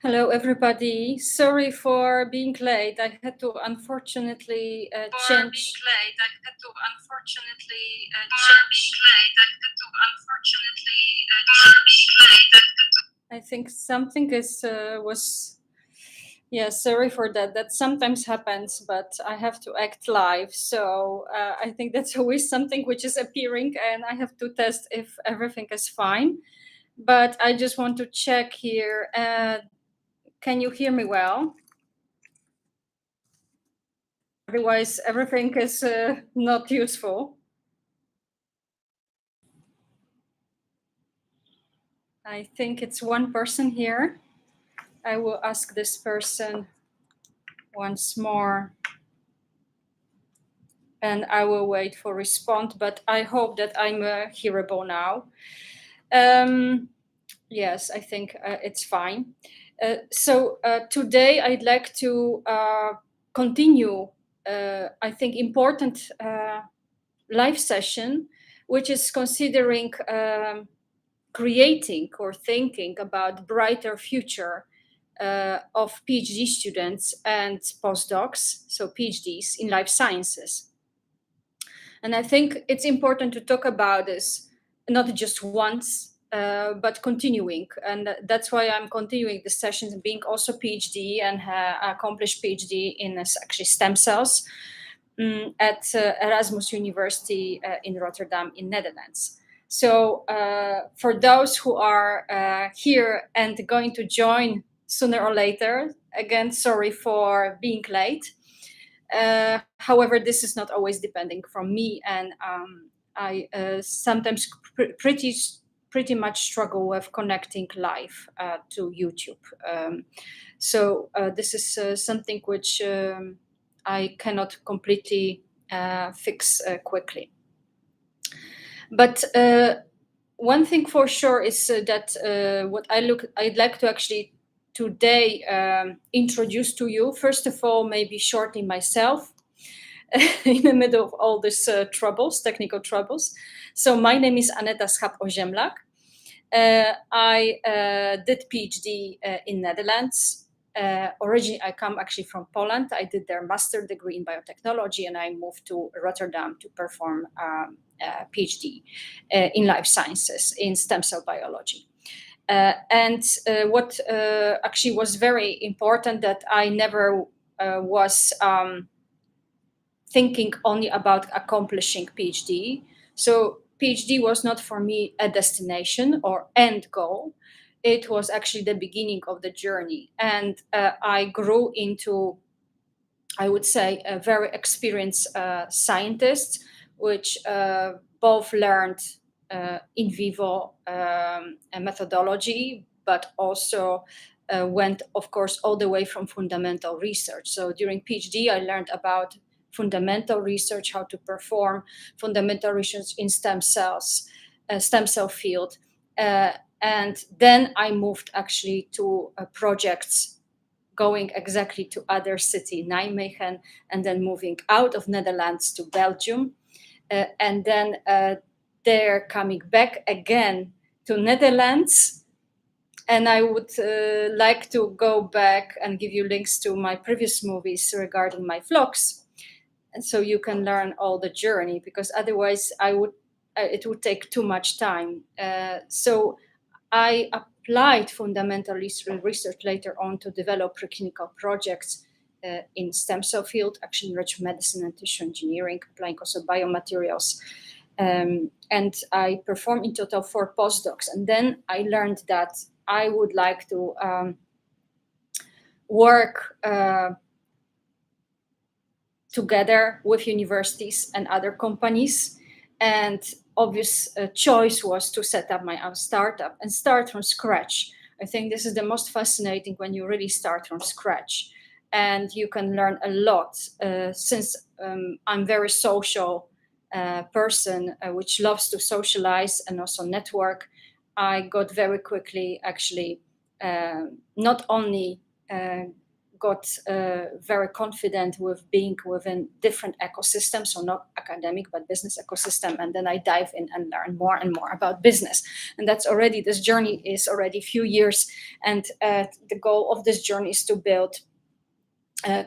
Hello, everybody. Sorry for being late. I had to unfortunately change. I think something is was. Yeah, sorry for that. That sometimes happens, but I have to act live. So I think that's always something which is appearing, and I have to test if everything is fine. But I just want to check here. Can you hear me well? Otherwise, everything is not useful. I think it's one person here. I will ask this person once more and I will wait for response, but I hope that I'm hearable now. Yes, I think it's fine. So today I'd like to continue, I think, important live session, which is considering creating or thinking about brighter future of PhD students and postdocs, so PhDs in life sciences. And I think it's important to talk about this not just once, but continuing. And that's why I'm continuing the sessions, being also PhD and accomplished PhD in actually stem cells at Erasmus University in Rotterdam in Netherlands. So for those who are here and going to join sooner or later, again, sorry for being late. However, this is not always depending from me, and I sometimes pretty much struggle with connecting live to YouTube. So this is something which I cannot completely fix quickly. But one thing for sure is that what I'd like to actually today introduce to you, first of all, maybe shortly myself in the middle of all these technical troubles. So my name is Schaap-Oziemlak. I did PhD in Netherlands. Originally, I come actually from Poland. I did their master degree in biotechnology, and I moved to Rotterdam to perform PhD in life sciences in stem cell biology. And what actually was very important that I never was thinking only about accomplishing PhD. So PhD was not for me a destination or end goal. It was actually the beginning of the journey. And I grew into, I would say, a very experienced scientist, which both learned in vivo methodology, but also went, of course, all the way from fundamental research. So during PhD, I learned about fundamental research, how to perform fundamental research in stem cells, stem cell field. And then I moved actually to projects going exactly to other city, Nijmegen, and then moving out of Netherlands to Belgium. And then they're coming back again to Netherlands. And I would like to go back and give you links to my previous movies regarding my vlogs. And so you can learn all the journey, because otherwise it would take too much time. So I applied fundamental research later on to develop preclinical projects in stem cell field, actually enriched medicine and tissue engineering, applying also biomaterials. And I performed in total 4 postdocs. And then I learned that I would like to work together with universities and other companies. And obvious choice was to set up my own startup and start from scratch. I think this is the most fascinating when you really start from scratch. And you can learn a lot since I'm very social person, which loves to socialize and also network. I got very quickly actually not only got very confident with being within different ecosystems, so not academic but business ecosystem, and then I dive in and learn more and more about business. And that's already, this journey is already a few years, and the goal of this journey is to build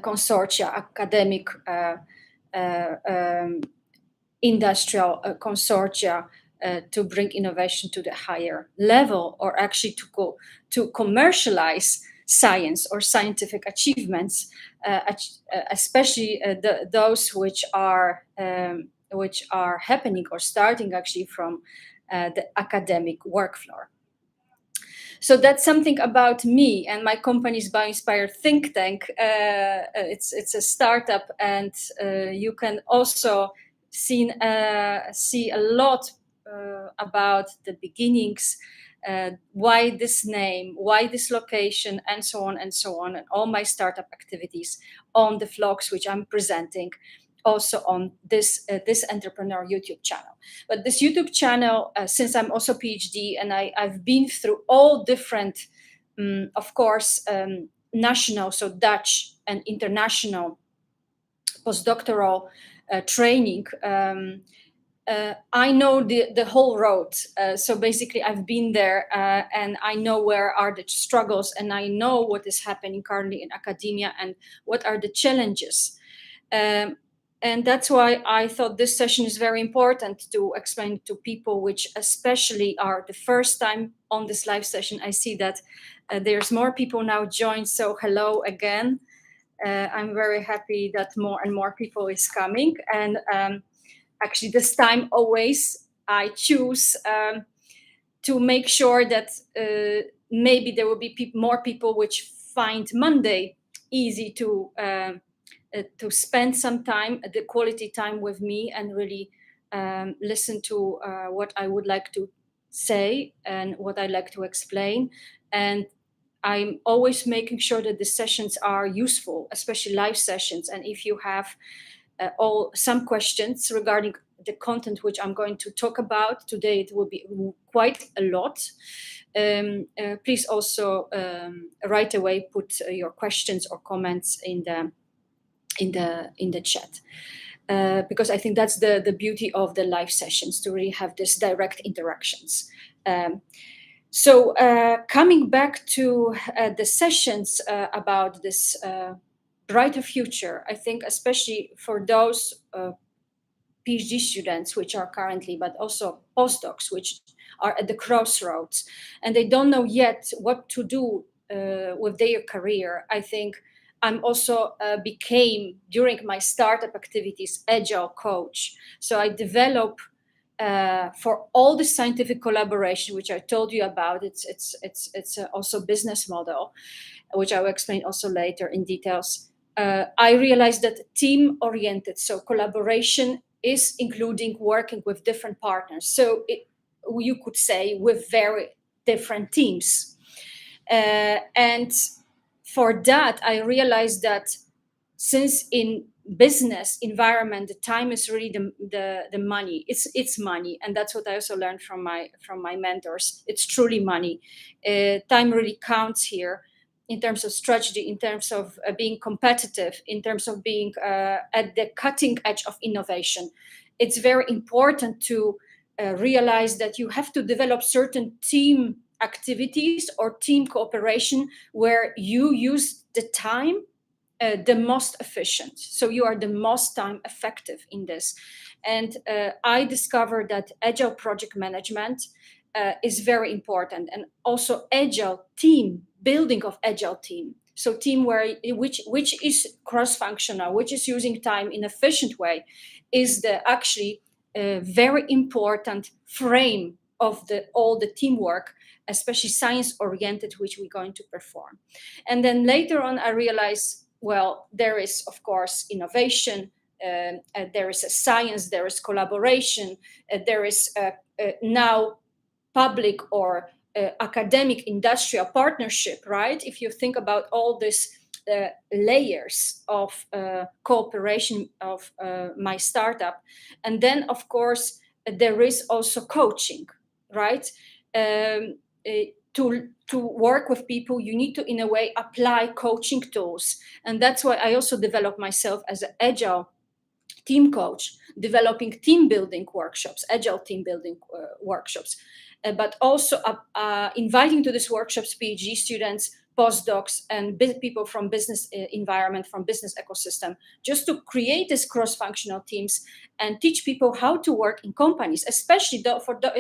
consortia, academic, industrial consortia, to bring innovation to the higher level, or actually to go to commercialize science or scientific achievements, especially those which are happening or starting actually from the academic workflow. So that's something about me, and my company is BioInspired Think Tank. It's a startup, and you can also see a lot about the beginnings, why this name, why this location, and so on and so on, and all my startup activities on the vlogs which I'm presenting, also on this entrepreneur YouTube channel. But this YouTube channel, since I'm also PhD and I've been through all different, of course, national, so Dutch and international postdoctoral training, I know the whole road. So basically, I've been there, and I know where are the struggles, and I know what is happening currently in academia and what are the challenges. And that's why I thought this session is very important to explain to people which especially are the first time on this live session. I see that there's more people now joined, so hello again. I'm very happy that more and more people is coming. And actually this time always I choose to make sure that maybe there will be more people which find Monday easy to spend some time, the quality time with me, and really listen to what I would like to say and what I like to explain. And I'm always making sure that the sessions are useful, especially live sessions. And if you have some questions regarding the content which I'm going to talk about today, it will be quite a lot. Please also right away put your questions or comments in the chat, because I think that's the beauty of the live sessions, to really have this direct interactions. So coming back to the sessions about this brighter future, I think especially for those PhD students which are currently, but also postdocs which are at the crossroads and they don't know yet what to do with their career, I think I'm also became, during my startup activities, agile coach. So I develop for all the scientific collaboration, which I told you about. It's also business model, which I will explain also later in details. I realized that team-oriented, so collaboration is including working with different partners. So you could say with very different teams. And for that, I realized that since in business environment, the time is really the money. It's money, and that's what I also learned from my mentors. It's truly money. Time really counts here, in terms of strategy, in terms of being competitive, in terms of being at the cutting edge of innovation. It's very important to realize that you have to develop certain team activities or team cooperation where you use the time the most efficient. So you are the most time effective in this. And I discovered that agile project management is very important, and also agile team, building of agile team. So team which is cross-functional, which is using time in efficient way, is the actually very important frame of all the teamwork, especially science-oriented, which we're going to perform. And then later on, I realized, well, there is, of course, innovation, there is a science, there is collaboration, there is now public or academic industrial partnership, right? If you think about all these layers of cooperation of my startup. And then, of course, there is also coaching, right? to work with people, you need to, in a way, apply coaching tools. And that's why I also developed myself as an agile team coach, developing team building workshops, agile team building workshops, but also inviting to these workshops PhD students, postdocs, and people from business environment, from business ecosystem, just to create these cross-functional teams and teach people how to work in companies, especially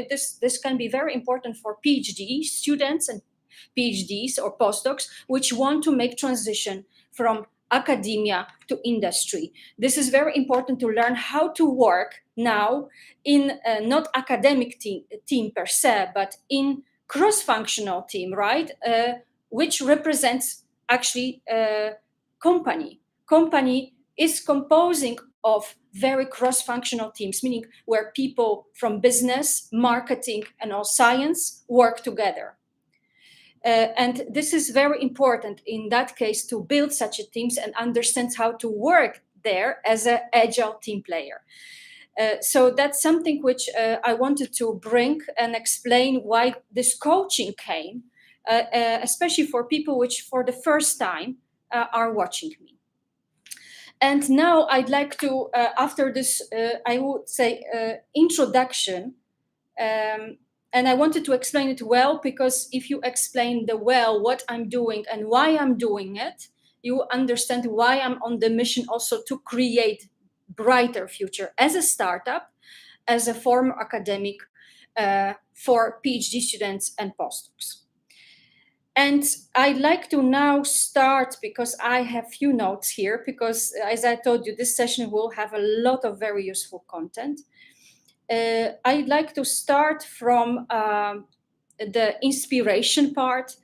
this can be very important for PhD students and PhDs or postdocs, which want to make transition from academia to industry. This is very important to learn how to work now in not academic team per se, but in cross-functional team, right? Which represents actually company. Company is composing of very cross-functional teams, meaning where people from business, marketing, and all science work together. And this is very important in that case to build such a teams and understand how to work there as an agile team player. So that's something which I wanted to bring and explain why this coaching came, especially for people which for the first time are watching me. And now I'd like to, after this, I would say, introduction, and I wanted to explain it well, because if you explain the well what I'm doing and why I'm doing it, you understand why I'm on the mission also to create brighter future as a startup, as a former academic, for PhD students and postdocs. And I'd like to now start, because I have few notes here, because as I told you, this session will have a lot of very useful content. I'd like to start from the inspiration part,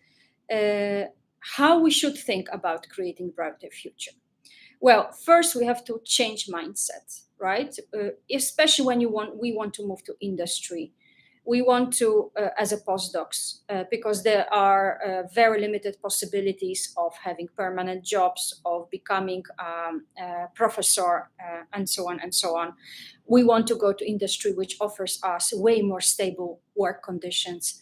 how we should think about creating a brighter future. Well, first we have to change mindset, right? Especially when we want to move to industry. We want to, as a postdocs, because there are very limited possibilities of having permanent jobs, of becoming a professor, and so on and so on. We want to go to industry, which offers us way more stable work conditions,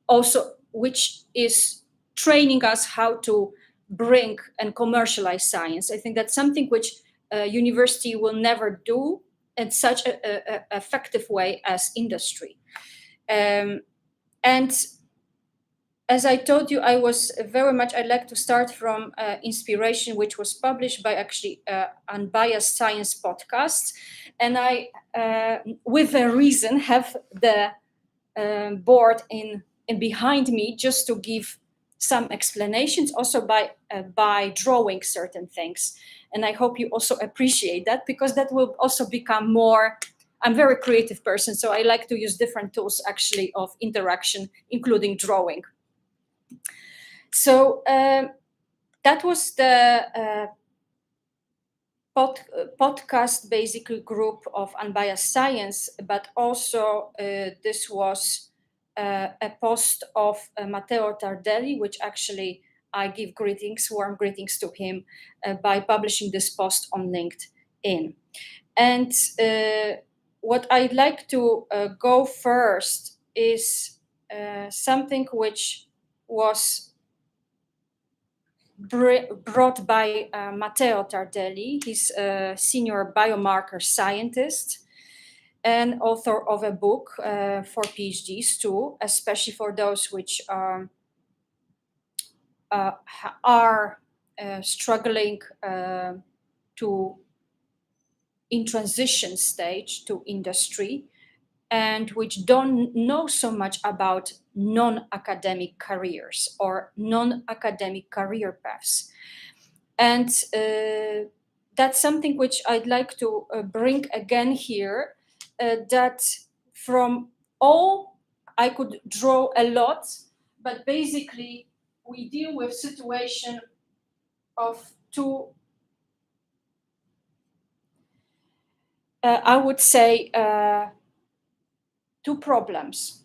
also which is training us how to bring and commercialize science. I think that's something which university will never do in such a effective way as industry. And as I told you, I'd like to start from Inspiration, which was published by actually Unbiased Science Podcast. And I, with a reason, have the board in behind me just to give some explanations, also by drawing certain things. And I hope you also appreciate that, because that will also become more. I'm a very creative person, so I like to use different tools actually of interaction, including drawing. So that was the podcast basically group of Unbiased Science, but also this was a post of Matteo Tardelli, which actually I give warm greetings to him by publishing this post on LinkedIn. And what I'd like to go first is something which was brought by Matteo Tardelli. He's a senior biomarker scientist and author of a book for PhDs too, especially for those which are struggling in transition stage to industry, and which don't know so much about non-academic careers or non-academic career paths. And that's something which I'd like to bring again here, that from all I could draw a lot, but basically we deal with situation of two, I would say, two problems.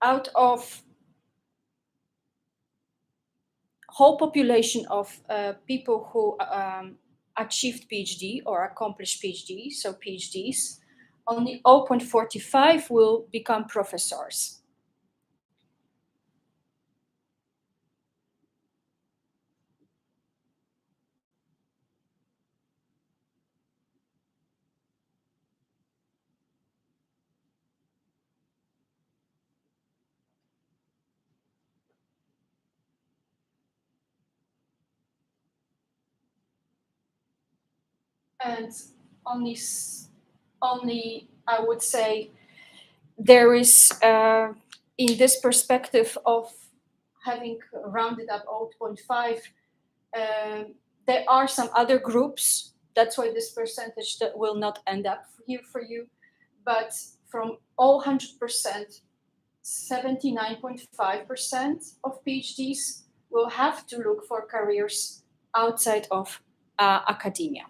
Out of whole population of people who achieved PhD or accomplished PhD, so PhDs, only 0.45 will become professors. And only I would say there is in this perspective of having rounded up 0.5, there are some other groups. That's why this percentage that will not end up here for you. But from all 100%, 79.5% of PhDs will have to look for careers outside of academia.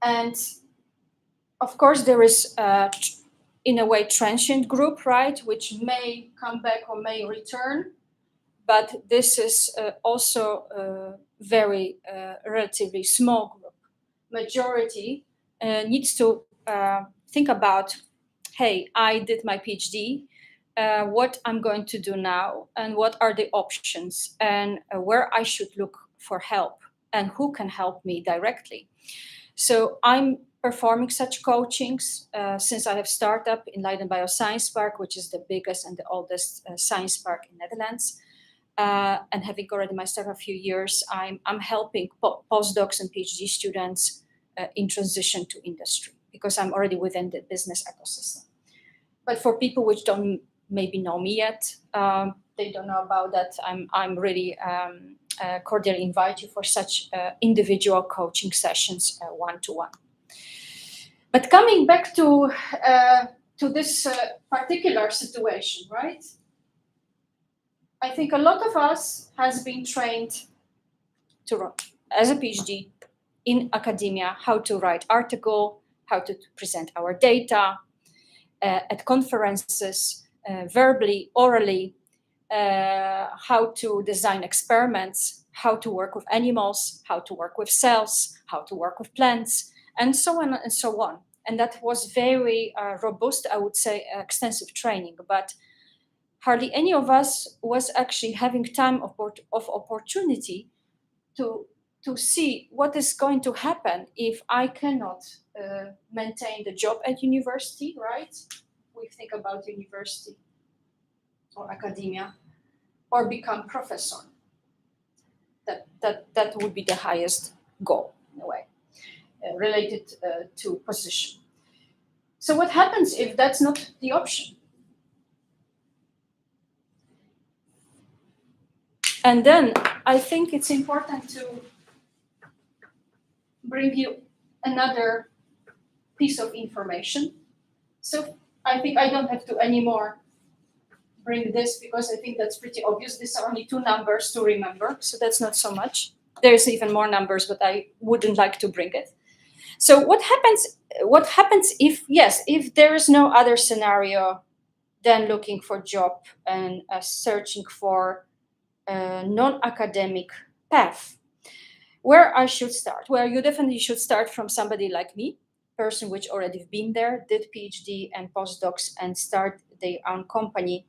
And of course, there is, in a way, transient group, right, which may come back or may return. But this is also a very relatively small group. Majority needs to think about, hey, I did my PhD, what I'm going to do now, and what are the options, and where I should look for help, and who can help me directly. So I'm performing such coachings since I have started in Leiden Bioscience Park, which is the biggest and the oldest science park in Netherlands. And having already my staff a few years, I'm helping postdocs and PhD students in transition to industry because I'm already within the business ecosystem. But for people which don't maybe know me yet, they don't know about that, I'm really cordially invite you for such individual coaching sessions one-to-one. But coming back to this particular situation, right? I think a lot of us has been trained to, as a PhD in academia, how to write article, how to present our data at conferences, verbally, orally, how to design experiments, how to work with animals, how to work with cells, how to work with plants, and so on and so on. And that was very robust, I would say, extensive training. But hardly any of us was actually having time of opportunity to see what is going to happen if I cannot maintain the job at university, right? We think about university or academia, or become professor. That would be the highest goal in a way, related to position. So what happens if that's not the option? And then I think it's important to bring you another piece of information. So I think I don't have to anymore bring this because I think that's pretty obvious. These are only two numbers to remember, so that's not so much. There's even more numbers, but I wouldn't like to bring it. So what happens if, yes, if there is no other scenario than looking for job and searching for a non-academic path? Where I should start? Well, you definitely should start from somebody like me, person which already been there, did PhD and postdocs, and start their own company,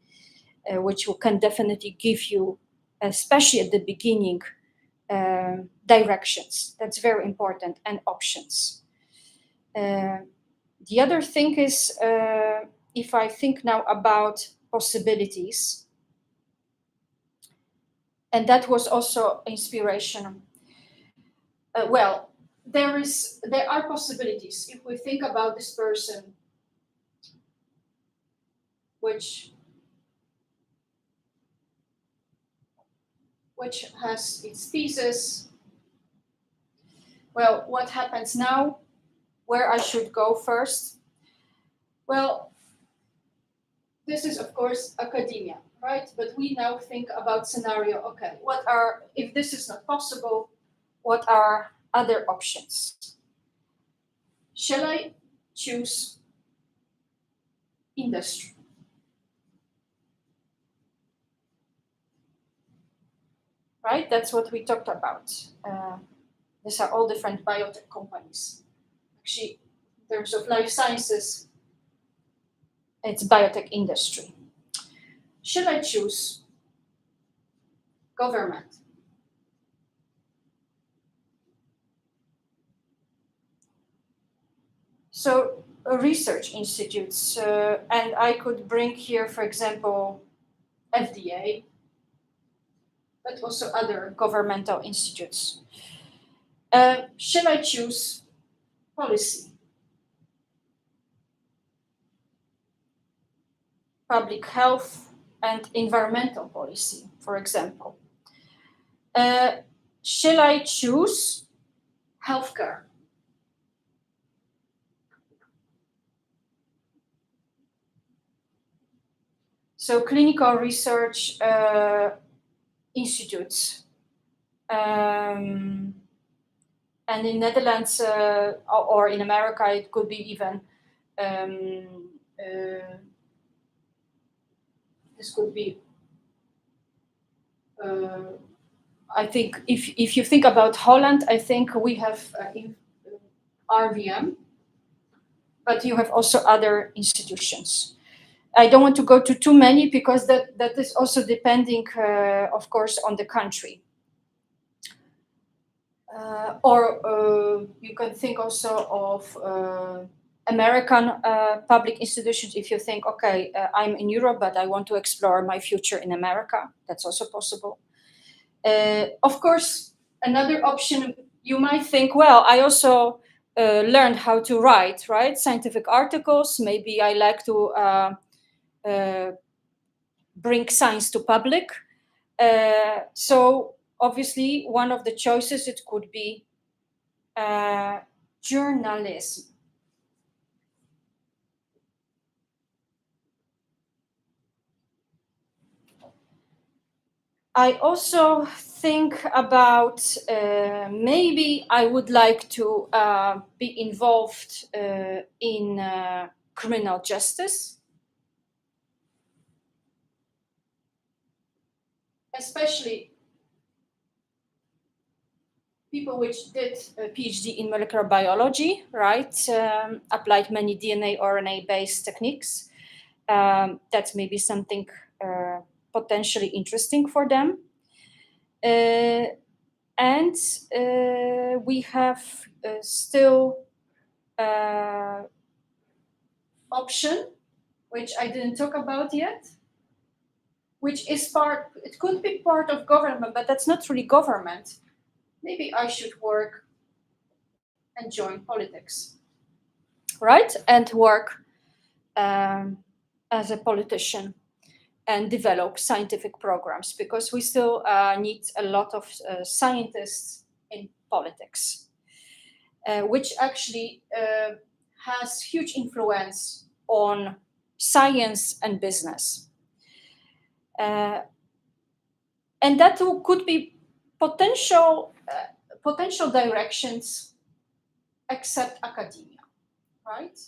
which can definitely give you, especially at the beginning, directions. That's very important, and options. The other thing is, if I think now about possibilities, and that was also inspiration. Well, there are possibilities if we think about this person, which has its thesis. Well, what happens now? Where I should go first? Well, this is of course academia, right? But we now think about scenario. Okay, if this is not possible? What are other options? Shall I choose industry? Right, that's what we talked about. These are all different biotech companies. Actually, in terms of life sciences, it's biotech industry. Should I choose government? So research institutes, and I could bring here, for example, FDA, but also other governmental institutes. Shall I choose policy? Public health and environmental policy, for example. Shall I choose healthcare? So clinical research institutes. And in Netherlands or in America, it could be even this could be. I think if you think about Holland, I think we have RVM, but you have also other institutions. I don't want to go to too many because that is also depending, of course, on the country. Or you can think also of American public institutions. If you think, okay, I'm in Europe, but I want to explore my future in America, that's also possible. Of course, another option, you might think, well, I also learned how to write, right? Scientific articles. Maybe I like to bring science to public. So obviously, one of the choices, it could be journalism. I also think about maybe I would like to be involved in criminal justice, especially people which did a PhD in molecular biology, right? Applied many DNA, RNA-based techniques. That's maybe something potentially interesting for them. And we have still option, which I didn't talk about yet, which is part, it could be part of government, but that's not really government. Maybe I should work and join politics, right? And work as a politician and develop scientific programs, because we still need a lot of scientists in politics, which actually has huge influence on science and business. And that could be potential directions except academia, right?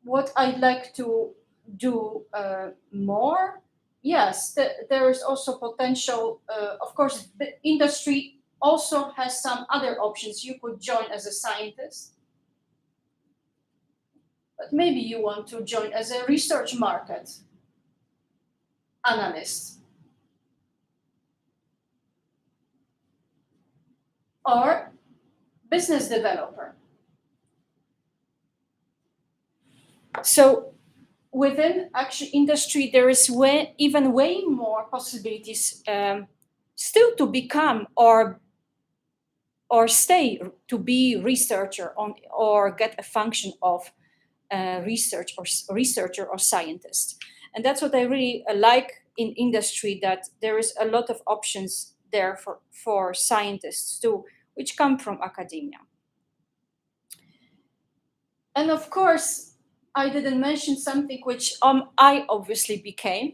What I'd like to do more, yes, there is also potential. Of course, the industry also has some other options. You could join as a scientist, but maybe you want to join as a research market analyst or business developer. So within actually industry, there is even way more possibilities still to become or stay to be researcher on, or get a function of researcher or scientist. And that's what I really like in industry, that there is a lot of options there for scientists too, which come from academia. And of course, I didn't mention something which I obviously became,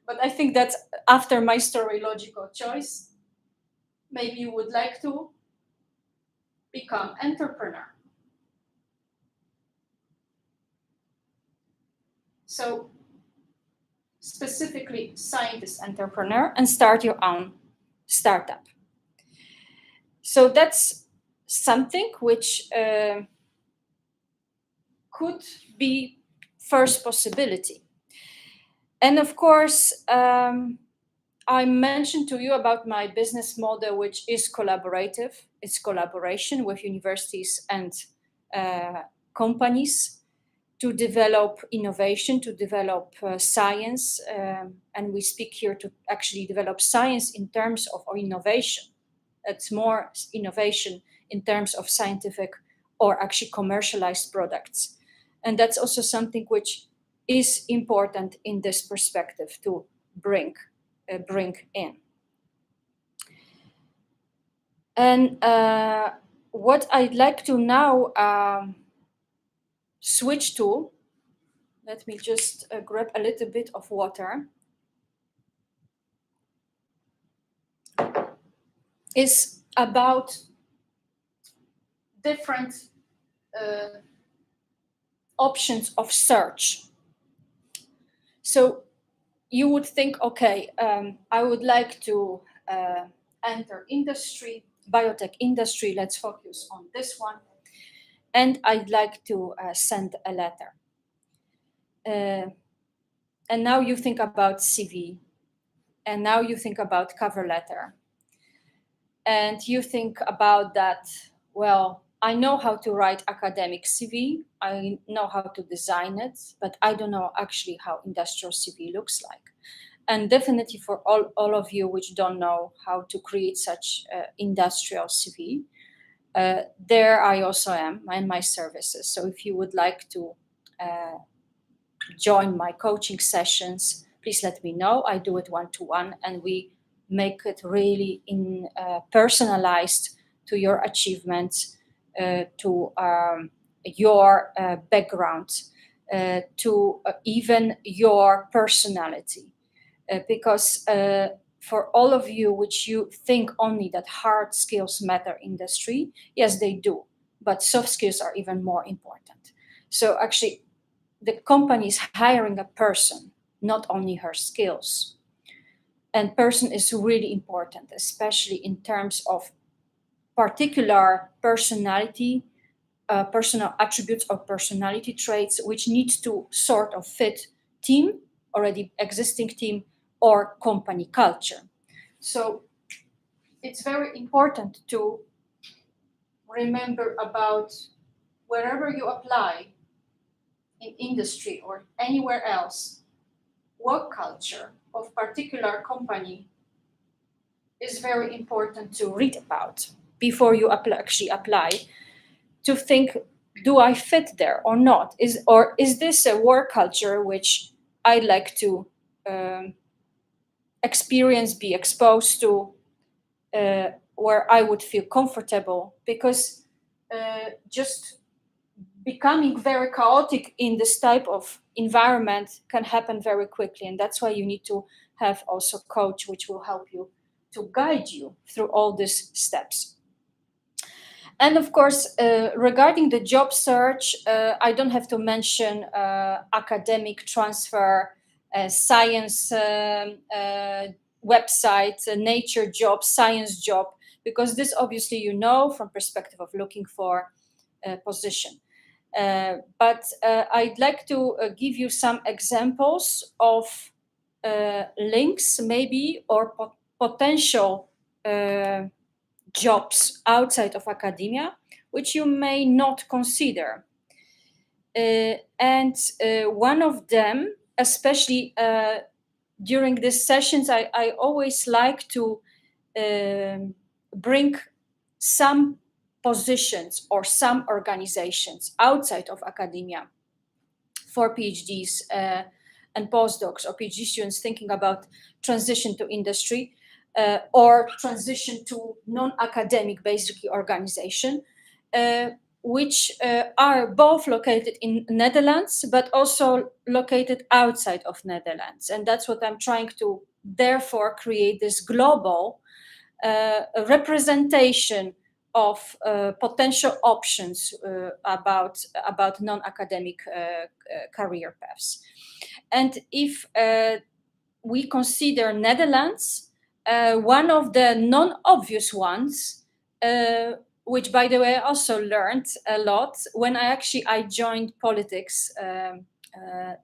but I think that's after my story logical choice. Maybe you would like to become entrepreneur. So specifically scientist entrepreneur and start your own startup. So that's something which could be first possibility. And of course, I mentioned to you about my business model, which is collaborative. It's collaboration with universities and companies to develop innovation, to develop science. And we speak here to actually develop science in terms of innovation. It's more innovation in terms of scientific or actually commercialized products. And that's also something which is important in this perspective to bring in. And what I'd like to now switch to, let me just grab a little bit of water, is about different options of search. So you would think, okay, I would like to enter industry, biotech industry, let's focus on this one. And I'd like to send a letter. And now you think about CV. And now you think about cover letter. And you think about that, well, I know how to write academic CV, I know how to design it, but I don't know actually how industrial CV looks like. And definitely for all of you which don't know how to create such industrial CV, there I also am in my services. So if you would like to join my coaching sessions, please let me know. I do it one-to-one, and we make it really personalized to your achievements, to your background, to even your personality. Because for all of you which you think only that hard skills matter in industry, yes, they do, but soft skills are even more important. So actually, the company is hiring a person, not only her skills. And person is really important, especially in terms of particular personality, personal attributes or personality traits, which needs to sort of fit team, already existing team, or company culture. So it's very important to remember about wherever you apply in industry or anywhere else, work culture of particular company is very important to read about before you actually apply, to think, do I fit there or not? Is this a work culture which I'd like to experience, be exposed to, where I would feel comfortable? Because just becoming very chaotic in this type of environment can happen very quickly, and that's why you need to have also a coach which will help you to guide you through all these steps. And of course, regarding the job search, I don't have to mention academic transfer, science website, nature job, science job, because this obviously you know from perspective of looking for a position. But I'd like to give you some examples of links maybe or potential jobs outside of academia, which you may not consider. And one of them, especially during these sessions, I always like to bring some positions or some organizations outside of academia for PhDs and postdocs or PhD students thinking about transition to industry, or transition to non-academic basically organization, which are both located in Netherlands, but also located outside of Netherlands. And that's what I'm trying to therefore create this global representation of potential options about non-academic career paths. And if we consider Netherlands, one of the non-obvious ones uh, which, by the way, I also learned a lot when I joined politics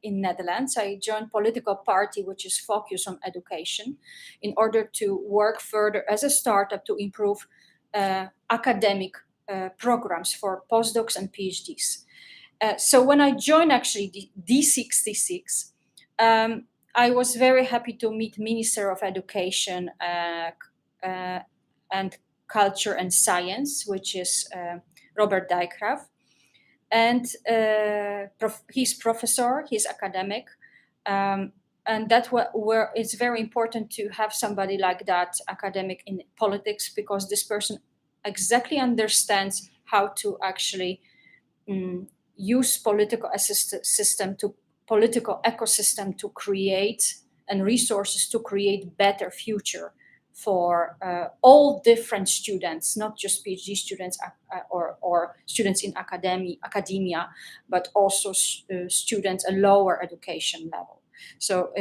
in Netherlands. I joined political party which is focused on education in order to work further as a startup to improve academic programs for postdocs and PhDs. So when I joined actually the D66, I was very happy to meet Minister of Education uh, and Culture and Science, which is Robert Dijkgraaf. And he's professor, he's academic. And that where it's very important to have somebody like that academic in politics, because this person exactly understands how to actually use political ecosystem to create and resources to create better future for all different students, not just PhD students or students in academia, but also students at lower education level. So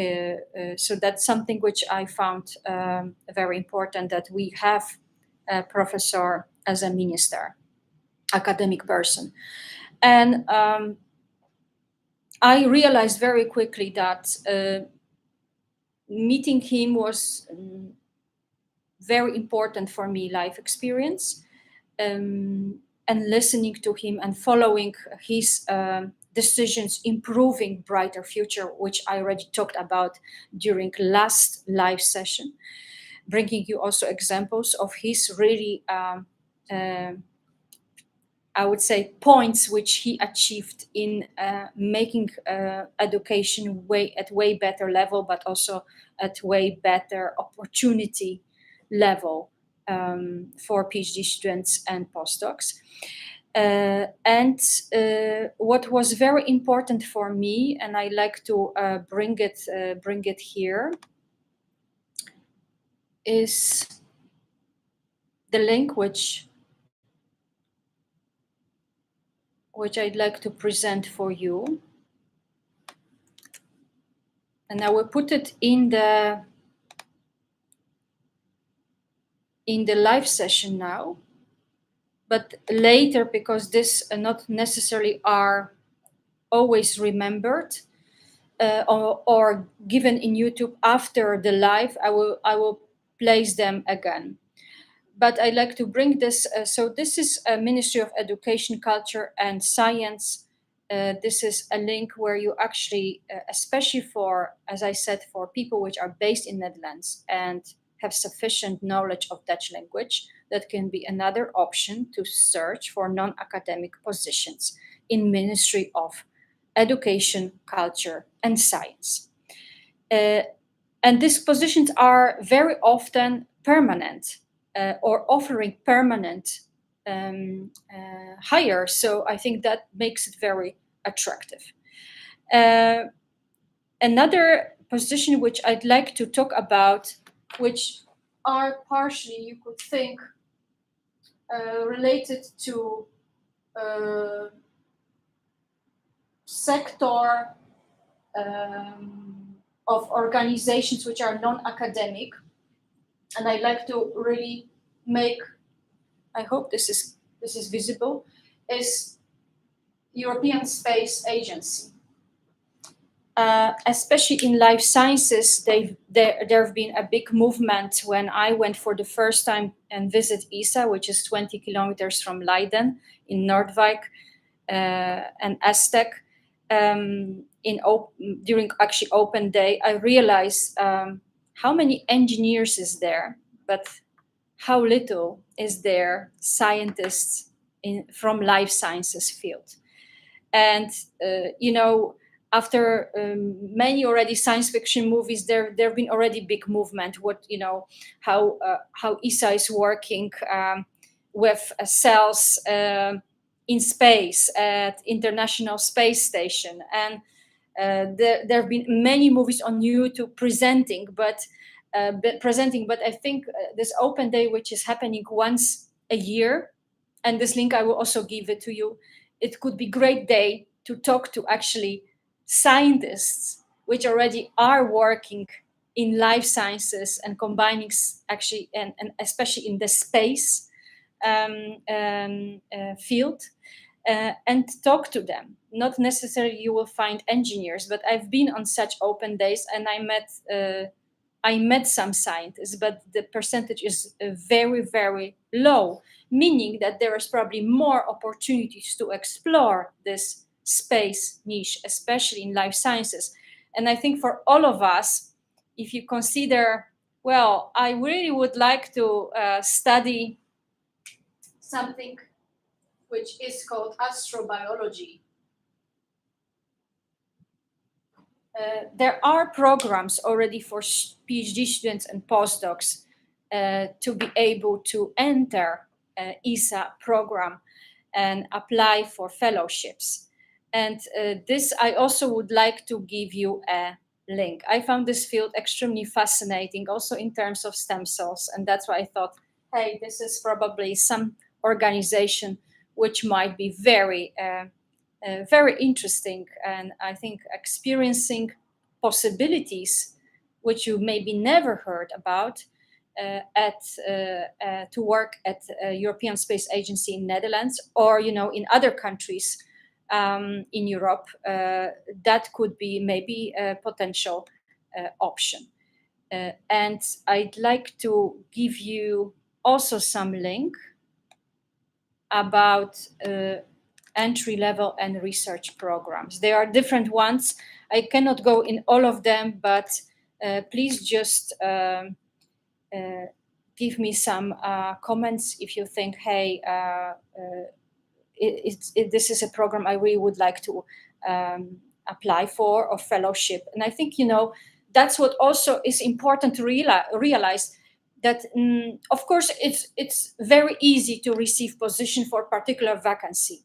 that's something which I found very important, that we have a professor as a minister, academic person. And I realized very quickly that meeting him was very important for me, life experience, and listening to him and following his decisions, improving brighter future, which I already talked about during last live session, bringing you also examples of his really I would say points which he achieved in making education way better level, but also at way better opportunity level for PhD students and postdocs. And what was very important for me, and I like to bring it here, is the link which I'd like to present for you. And I will put it in the live session now, but later, because this not necessarily are always remembered or given in YouTube after the live, I will place them again. But I like to bring this. So this is a Ministry of Education, Culture and Science. This is a link where you actually, especially for, as I said, for people which are based in Netherlands and have sufficient knowledge of Dutch language, that can be another option to search for non-academic positions in Ministry of Education, Culture and Science. And these positions are very often permanent or offering permanent hire. So I think that makes it very attractive. Another position which I'd like to talk about, which are partially, you could think, related to sector of organizations which are non-academic, and I like to really make, I hope this is visible, is European Space Agency. Especially in life sciences, there have been a big movement when I went for the first time and visit ESA, which is 20 kilometers from Leiden in Noordwijk and Aztec. During actually open day, I realized how many engineers is there, but how little is there scientists from life sciences field. And after many already science fiction movies, there have been already big movement. How ESA is working with cells in space at International Space Station, and there have been many movies on YouTube presenting. But I think this open day, which is happening once a year, and this link I will also give it to you. It could be great day to talk to actually scientists which already are working in life sciences and combining actually and especially in the space field, and talk to them. Not necessarily you will find engineers, but I've been on such open days, and I met some scientists, but the percentage is very, very low, meaning that there is probably more opportunities to explore this space niche, especially in life sciences. And I think for all of us, if you consider, well, I really would like to study something which is called astrobiology. There are programs already for PhD students and postdocs to be able to enter ESA program and apply for fellowships. And this, I also would like to give you a link. I found this field extremely fascinating, also in terms of stem cells. And that's why I thought, hey, this is probably some organization which might be very interesting, and I think experiencing possibilities which you maybe never heard about to work at a European Space Agency in Netherlands, or in other countries in Europe. That could be maybe a potential option. And I'd like to give you also some link about entry level and research programs. There are different ones. I cannot go in all of them, but please just give me some comments if you think, hey, this is a program I really would like to apply for, or fellowship. And I think, that's what also is important to realize, that of course it's very easy to receive position for a particular vacancy,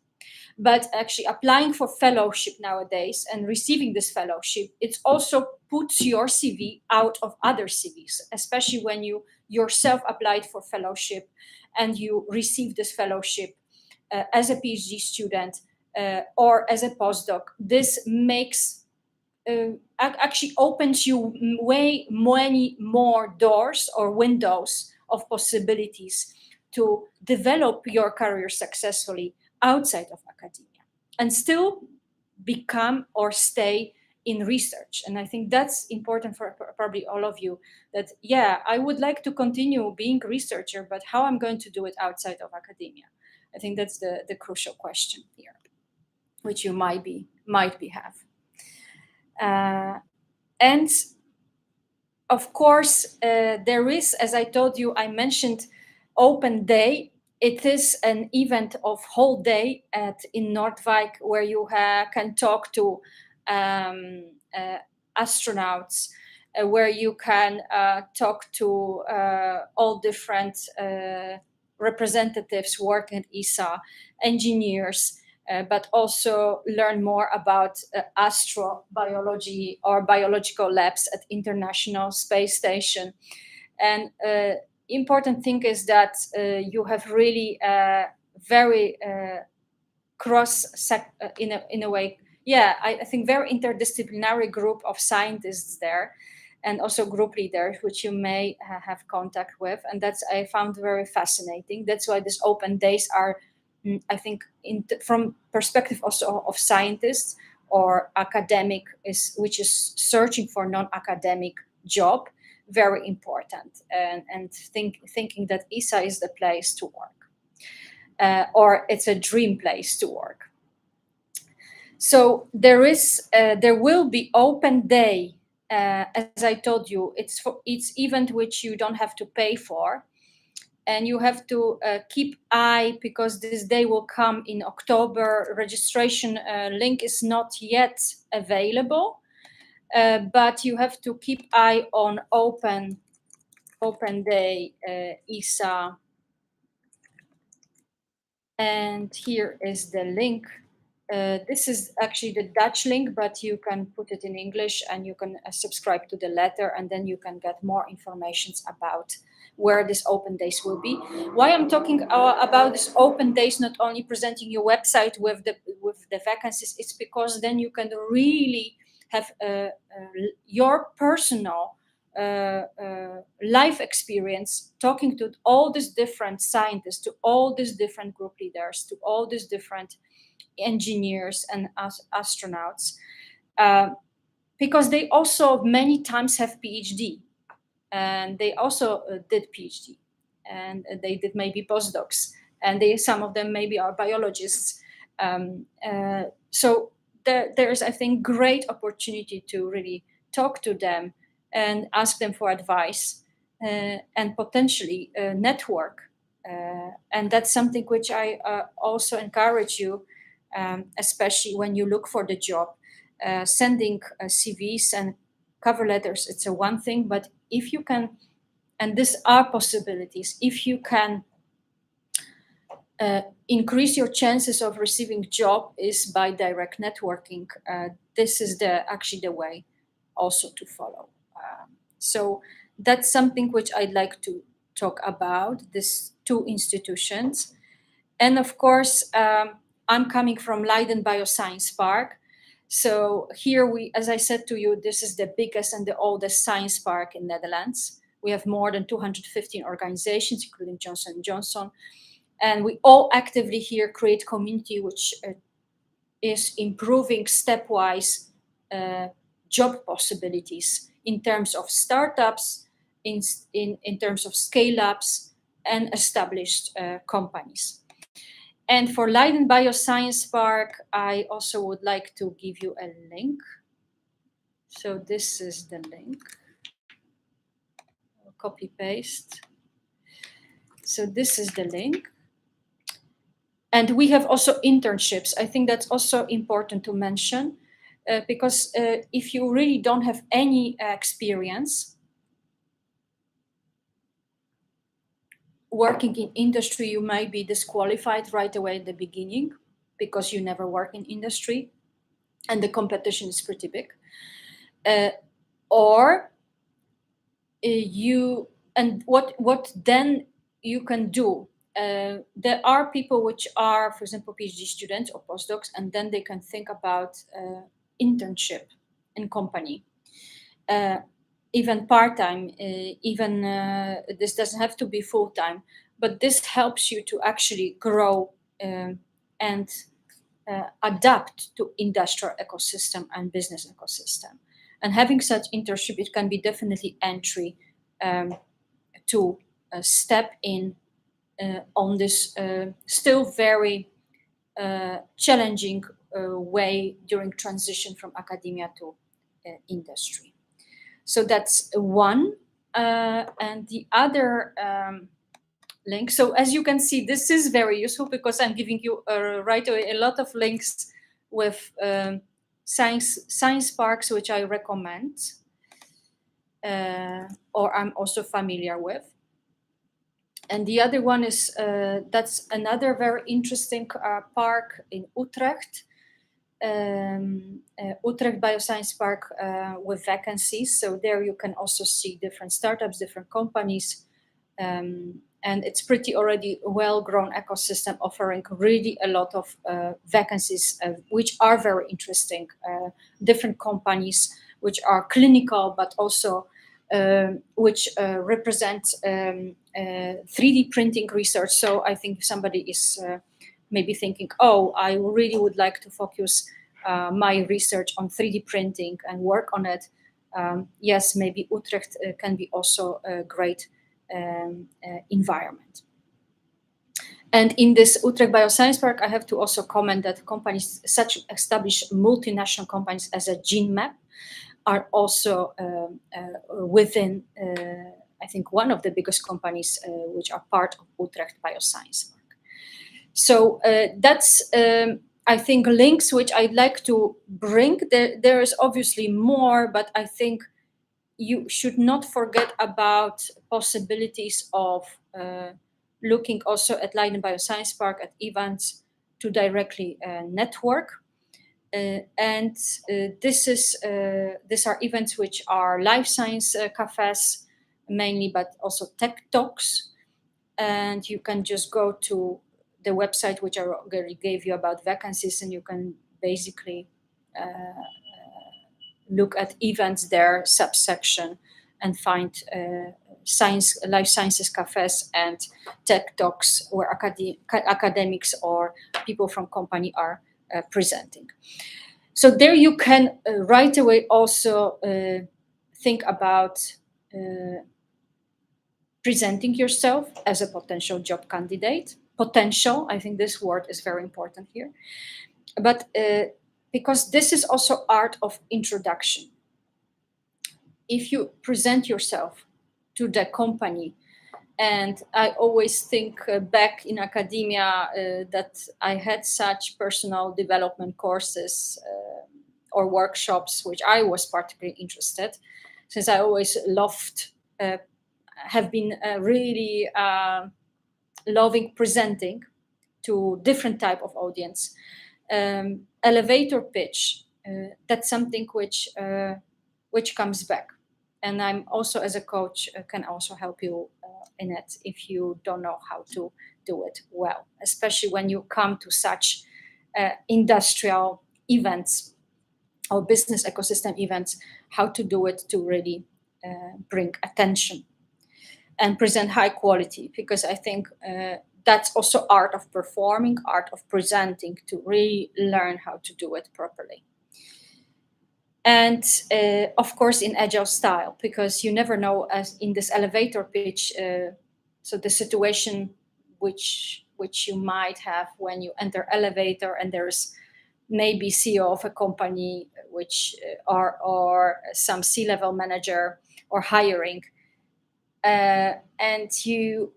but actually applying for fellowship nowadays and receiving this fellowship, it also puts your CV out of other CVs, especially when you yourself applied for fellowship and you receive this fellowship as a PhD student or as a postdoc. This makes actually opens you way many more doors or windows of possibilities to develop your career successfully outside of academia and still become or stay in research. And I think that's important for probably all of you, that I would like to continue being a researcher, but how I'm going to do it outside of academia? I think that's the crucial question here, which you might be have. And of course, there is, as I told you, I mentioned Open Day. It is an event of whole day in Noordwijk, where you can talk to astronauts, where you can talk to all different representatives working at ESA, engineers, but also learn more about astrobiology or biological labs at International Space Station. And important thing is that you have really very in a way, I think very interdisciplinary group of scientists there, and also group leaders, which you may have contact with, and that's I found very fascinating. That's why these open days are, I think, from perspective also of scientists or academic, which is searching for non-academic job, very important, and thinking that ESA is the place to work, or it's a dream place to work. So there will be Open Day. As I told you, it's event which you don't have to pay for, and you have to keep eye, because this day will come in October. Registration link is not yet available, but you have to keep eye on Open Day ESA. And here is the link. This is actually the Dutch link, but you can put it in English, and you can subscribe to the letter, and then you can get more information about where these open days will be. Why I'm talking about this open days, not only presenting your website with the vacancies, it's because then you can really have your personal life experience, talking to all these different scientists, to all these different group leaders, to all these different engineers and astronauts, because they also many times have PhD, and they also did PhD, and they did maybe postdocs, and some of them maybe are biologists. So there's, I think, great opportunity to really talk to them and ask them for advice, and potentially network. And that's something which I also encourage you, especially when you look for the job. Sending CVs and cover letters, it's a one thing, but if you can, and these are possibilities, if you can increase your chances of receiving job is by direct networking. This is actually the way also to follow. So that's something which I'd like to talk about, these two institutions. And of course, I'm coming from Leiden Bioscience Park. So here as I said to you, this is the biggest and the oldest science park in Netherlands. We have more than 215 organizations, including Johnson & Johnson. And we all actively here create community, which is improving stepwise job possibilities in terms of startups, in terms of scale-ups, and established companies. And for Leiden Bioscience Park, I also would like to give you a link. So this is the link. I'll copy paste. So this is the link. And we have also internships. I think that's also important to mention, because if you really don't have any experience working in industry, you might be disqualified right away at the beginning because you never work in industry and the competition is pretty big. What then you can do? There are people which are, for example, PhD students or postdocs, and then they can think about internship in company, even part-time, even this doesn't have to be full-time, but this helps you to actually grow and adapt to industrial ecosystem and business ecosystem. And having such internship, it can be definitely entry to step in on this still very challenging way during transition from academia to industry. So that's one. And the other link. So as you can see, this is very useful because I'm giving you right away a lot of links with science parks, which I recommend, or I'm also familiar with. And the other one is, that's another very interesting park in Utrecht, Utrecht Bioscience Park with vacancies. So there you can also see different startups, different companies, and it's pretty already well-grown ecosystem offering really a lot of vacancies, which are very interesting. Different companies which are clinical, but also which represent 3D printing research. So I think if somebody is maybe thinking, oh, I really would like to focus my research on 3D printing and work on it, yes, maybe Utrecht can be also a great environment. And in this Utrecht Bioscience Park, I have to also comment that companies, such established multinational companies as a GeneMap, are also within, I think, one of the biggest companies which are part of Utrecht Bioscience Park. So that's, I think, links which I'd like to bring. There is obviously more, but I think you should not forget about possibilities of looking also at Leiden Bioscience Park at events to directly network. And these are events which are life science cafes mainly, but also tech talks. And you can just go to the website which I already gave you about vacancies, and you can basically look at events there, subsection, and find life sciences cafes and tech talks where academics or people from company are presenting. So there you can right away also think about presenting yourself as a potential job candidate. Potential, I think this word is very important here. But because this is also art of introduction. If you present yourself to the company, and I always think back in academia that I had such personal development courses or workshops, which I was particularly interested, since I always have been really loving presenting to different type of audience. Elevator pitch, that's something which comes back. And I'm also, as a coach, can also help you in it if you don't know how to do it well, especially when you come to such industrial events or business ecosystem events, how to do it to really bring attention and present high quality, because I think that's also art of performing, art of presenting, to really learn how to do it properly. And of course in agile style, because you never know, as in this elevator pitch, so the situation which you might have when you enter elevator and there's maybe CEO of a company which or some C-level manager or hiring, and you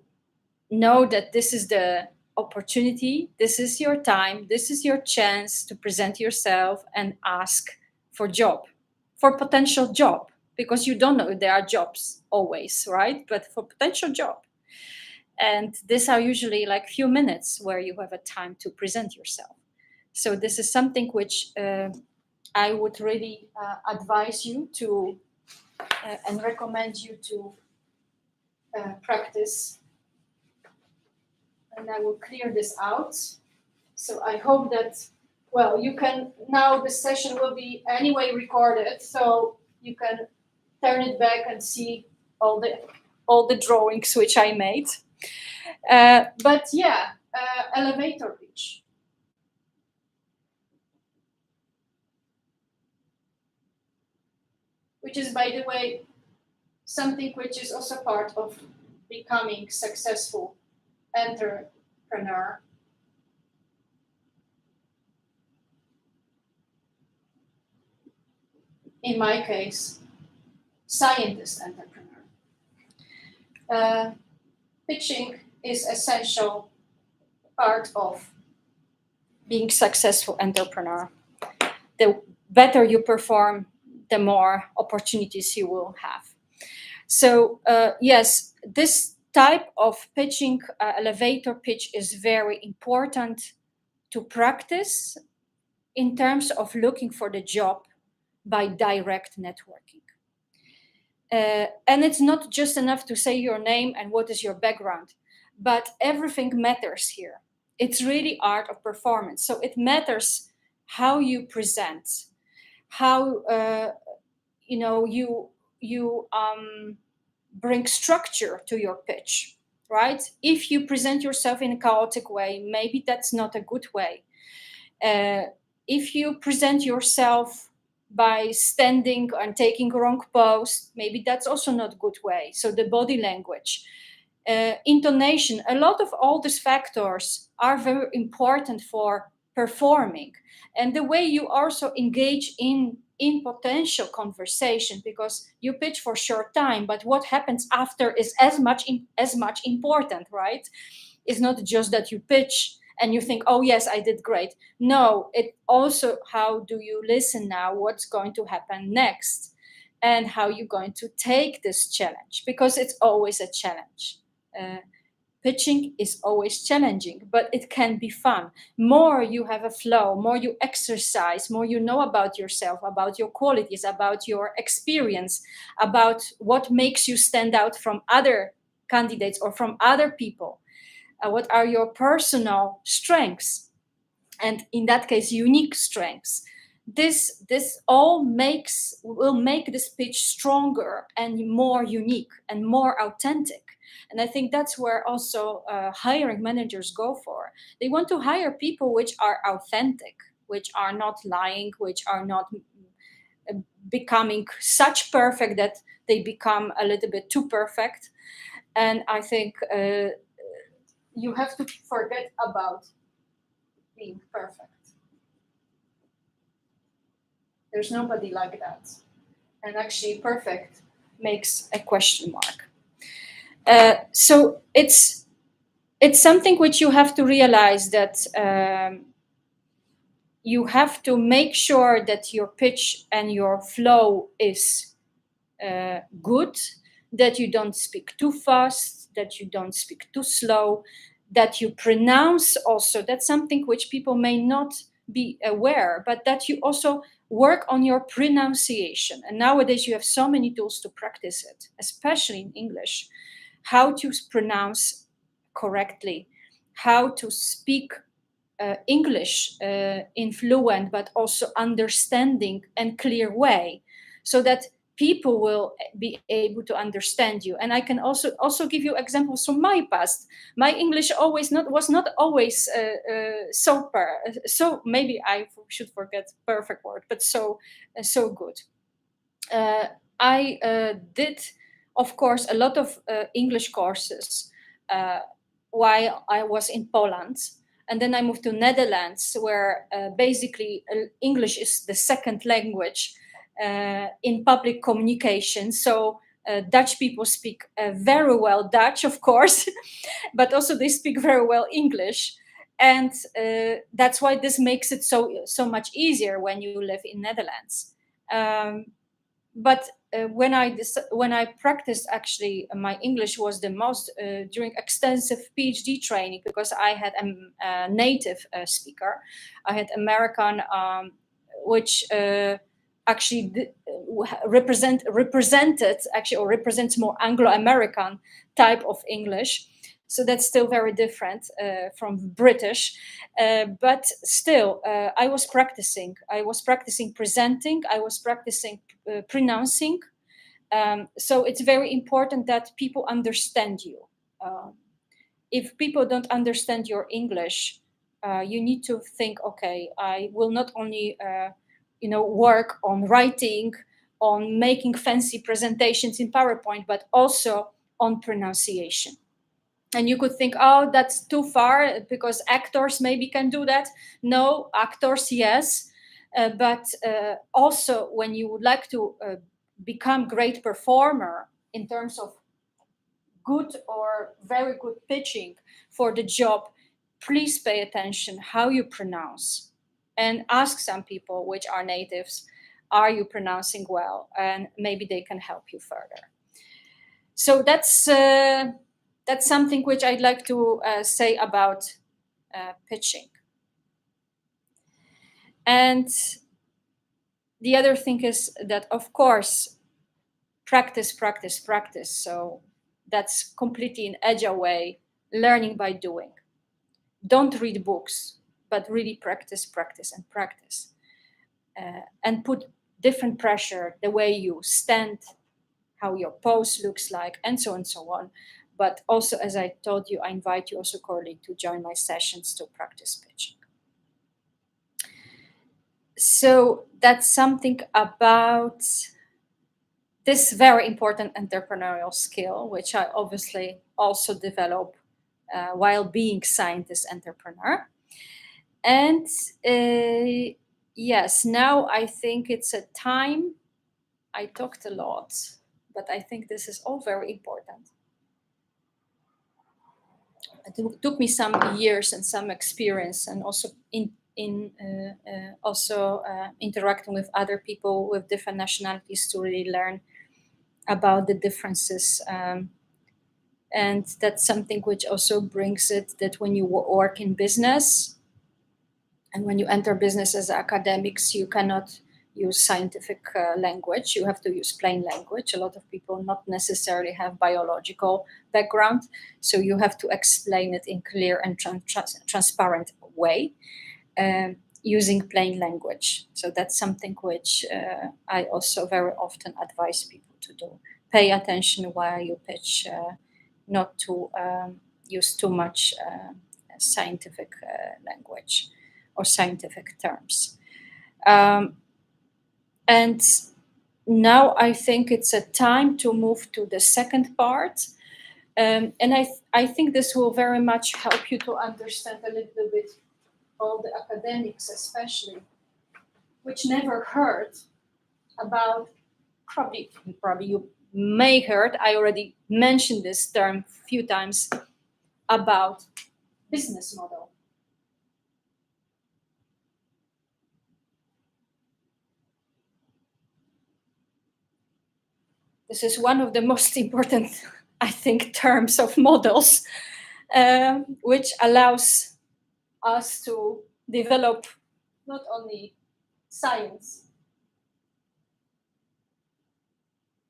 know that this is the opportunity, this is your time, this is your chance to present yourself and ask for job, for potential job, because you don't know if there are jobs always, right? But for potential job. And these are usually like few minutes where you have a time to present yourself. So this is something which I would really advise you to and recommend you to practice. And I will clear this out. So I hope that, well, you can, now the session will be anyway recorded, so you can turn it back and see all the drawings which I made. But yeah, elevator pitch. Which is, by the way, something which is also part of becoming successful entrepreneur. In my case, scientist entrepreneur. Pitching is essential part of being successful entrepreneur. The better you perform, the more opportunities you will have. So yes, this type of pitching, elevator pitch, is very important to practice in terms of looking for the job by direct networking. And it's not just enough to say your name and what is your background, but everything matters here. It's really art of performance. So it matters how you present, how you bring structure to your pitch, right? If you present yourself in a chaotic way, maybe that's not a good way. If you present yourself by standing and taking wrong pose, maybe that's also not a good way. So the body language, intonation, a lot of all these factors are very important for performing. And the way you also engage in potential conversation, because you pitch for short time, but what happens after is as much important, right? It's not just that you pitch and you think, oh yes, I did great. No, it also, how do you listen now? What's going to happen next? And how you're going to take this challenge, because it's always a challenge. Pitching is always challenging, but it can be fun. More you have a flow, more you exercise, more you know about yourself, about your qualities, about your experience, about what makes you stand out from other candidates or from other people. What are your personal strengths? And in that case, unique strengths. this all will make this pitch stronger and more unique and more authentic. And I think that's where also hiring managers go for. They want to hire people which are authentic, which are not lying, which are not becoming such perfect that they become a little bit too perfect. And I think you have to forget about being perfect. There's nobody like that. And actually, perfect makes a question mark. So it's something which you have to realize that you have to make sure that your pitch and your flow is good, that you don't speak too fast, that you don't speak too slow, that you pronounce also. That's something which people may not be aware, but that you also work on your pronunciation. And nowadays you have so many tools to practice it, especially in English, how to pronounce correctly, how to speak English in fluent but also understanding and clear way, so that people will be able to understand you. And I can also give you examples from my past. My English was not always so maybe I should forget perfect word, but so good. I did, of course, a lot of English courses while I was in Poland. And then I moved to Netherlands, where basically English is the second language in public communication. So Dutch people speak very well Dutch, of course, but also they speak very well English. And that's why this makes it so much easier when you live in Netherlands. But when I practiced, actually my English was the most during extensive PhD training, because I had a native speaker. I had American, which actually represented actually, or represents more Anglo-American type of English. So that's still very different from British, but still, I was practicing. I was practicing presenting. I was practicing pronouncing. So it's very important that people understand you. If people don't understand your English, you need to think, okay, I will not only work on writing, on making fancy presentations in PowerPoint, but also on pronunciation. And you could think, oh, that's too far because actors maybe can do that. No, actors, yes. But also when you would like to become great performer in terms of good or very good pitching for the job, please pay attention how you pronounce, and ask some people which are natives, are you pronouncing well? And maybe they can help you further. So that's something which I'd like to say about pitching. And the other thing is that, of course, practice. So that's completely an agile way, learning by doing. Don't read books, but really practice. And put different pressure, the way you stand, how your pose looks like, and so on. But also, as I told you, I invite you also, Corley, to join my sessions to practice pitching. So that's something about this very important entrepreneurial skill, which I obviously also develop while being scientist entrepreneur. And yes, now I think it's a time. I talked a lot, but I think this is all very important. It took me some years and some experience, and also interacting with other people with different nationalities to really learn about the differences. And that's something which also brings it that when you work in business and when you enter business as academics, you cannot use scientific language. You have to use plain language. A lot of people not necessarily have biological background, so you have to explain it in clear and transparent way. using plain language. So that's something which I also very often advise people to do. Pay attention while you pitch, not to use too much scientific language or scientific terms. And now I think it's a time to move to the second part. And I think this will very much help you to understand a little bit all the academics, especially, which never heard about, probably you may heard, I already mentioned this term a few times, about business model. This is one of the most important, I think, terms of models, which allows us to develop not only science,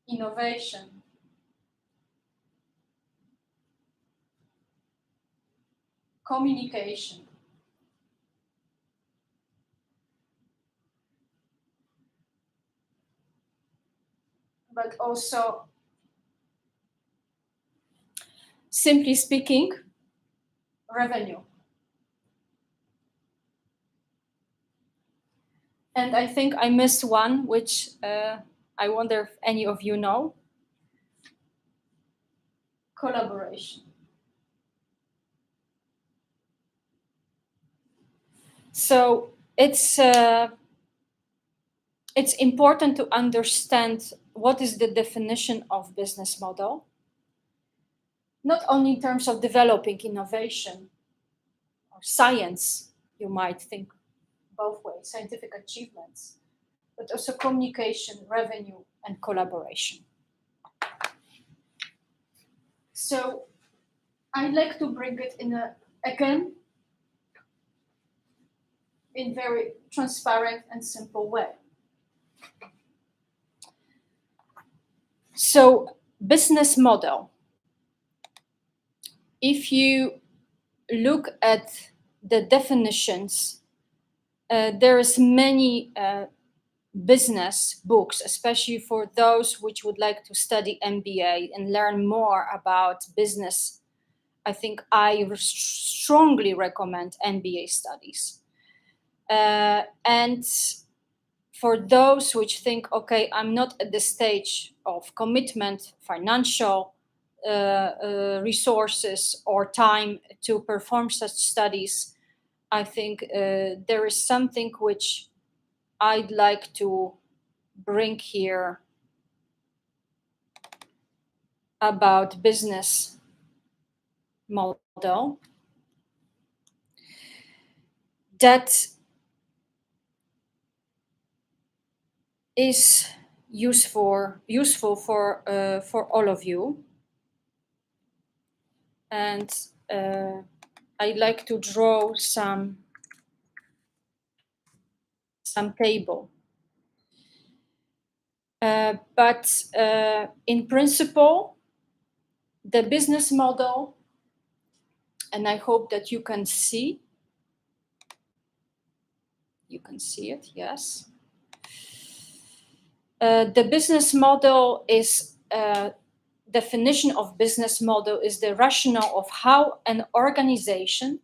innovation, communication, but also, simply speaking, revenue. And I think I missed one, which I wonder if any of you know: collaboration. So it's important to understand what is the definition of business model, not only in terms of developing innovation or science, you might think both ways, scientific achievements, but also communication, revenue, and collaboration. So I'd like to bring it again, in very transparent and simple way. So business model, if you look at the definitions, there is many business books, especially for those which would like to study MBA and learn more about business. I think I strongly recommend MBA studies. And for those which think, okay, I'm not at the stage of commitment, financial resources or time to perform such studies, I think there is something which I'd like to bring here about business model that is useful for all of you. And I'd like to draw some table. But in principle, the business model, and I hope that you can see it, yes. The business model is, definition of business model is the rationale of how an organization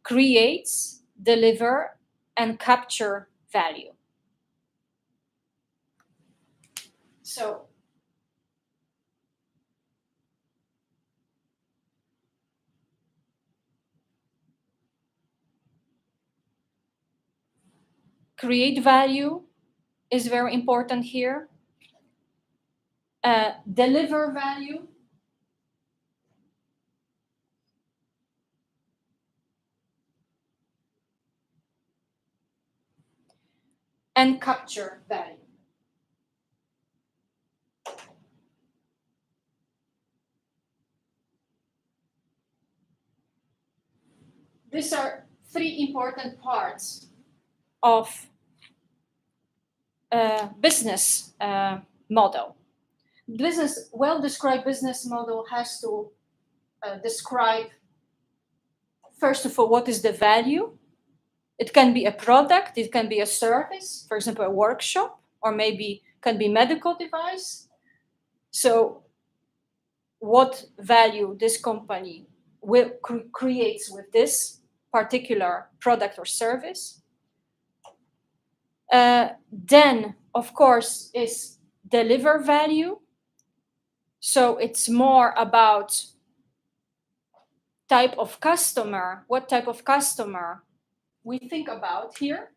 creates, deliver, and capture value. So create value is very important here. Deliver value, and capture value. These are three important parts of business model. Well-described business model has to describe, first of all, what is the value, It can be a product, it can be a service, for example, a workshop, or maybe can be medical device. So what value this company will creates with this particular product or service. Then, of course, is deliver value. So it's more about type of customer, what type of customer we think about here.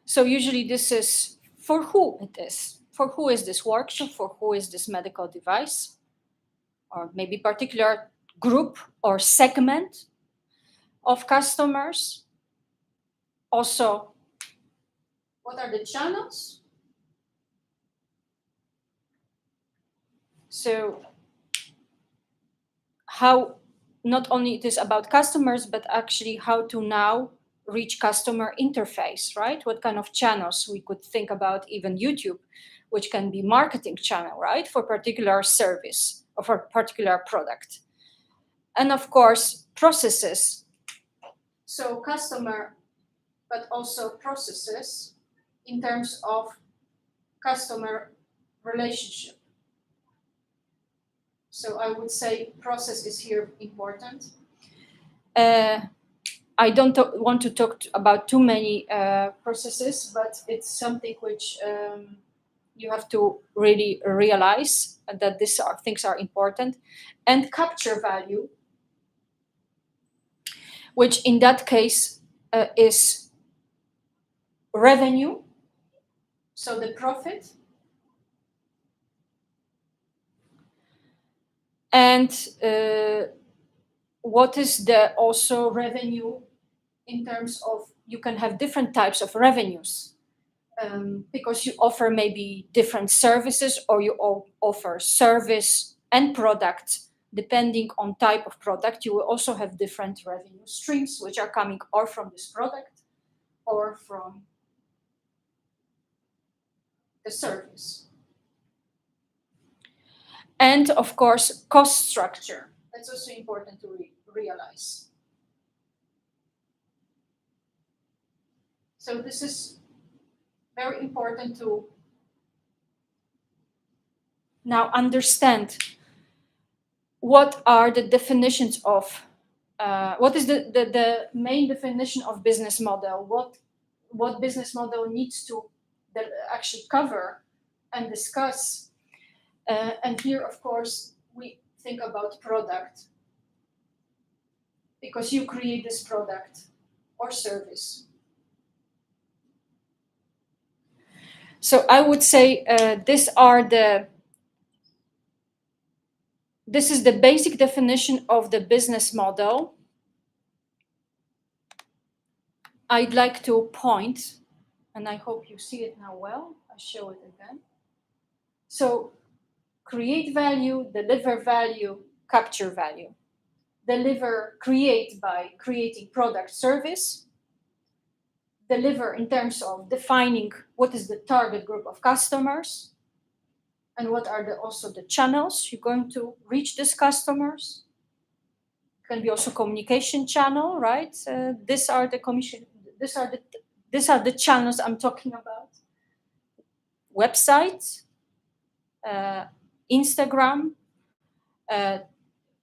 So usually this is for who it is. For who is this workshop? For who is this medical device? Or maybe particular group or segment of customers. Also, what are the channels? So how not only it is about customers, but actually how to now reach customer interface, right? What kind of channels we could think about, even YouTube, which can be marketing channel, right? For particular service or for particular product. And of course, processes. So customer, but also processes in terms of customer relationship. So I would say process is here important. I don't want to talk about too many processes, but it's something which you have to really realize that things are important. And capture value, which in that case is revenue, so the profit. And what is the also revenue in terms of, you can have different types of revenues because you offer maybe different services, or you offer service and product. Depending on type of product, you will also have different revenue streams, which are coming or from this product or from the service. And of course, cost structure. That's also important to realize. So this is very important to now understand what are the definitions of, what is the main definition of business model, what business model needs to actually cover and discuss. And here, of course, we think about product, because you create this product or service. So I would say this is the basic definition of the business model. I'd like to point, and I hope you see it now well. I'll show it again. So create value, deliver value, capture value. Create by creating product, service. Deliver in terms of defining what is the target group of customers and what are also the channels you're going to reach these customers. Can be also communication channel, right? These are the channels I'm talking about. Website, Instagram,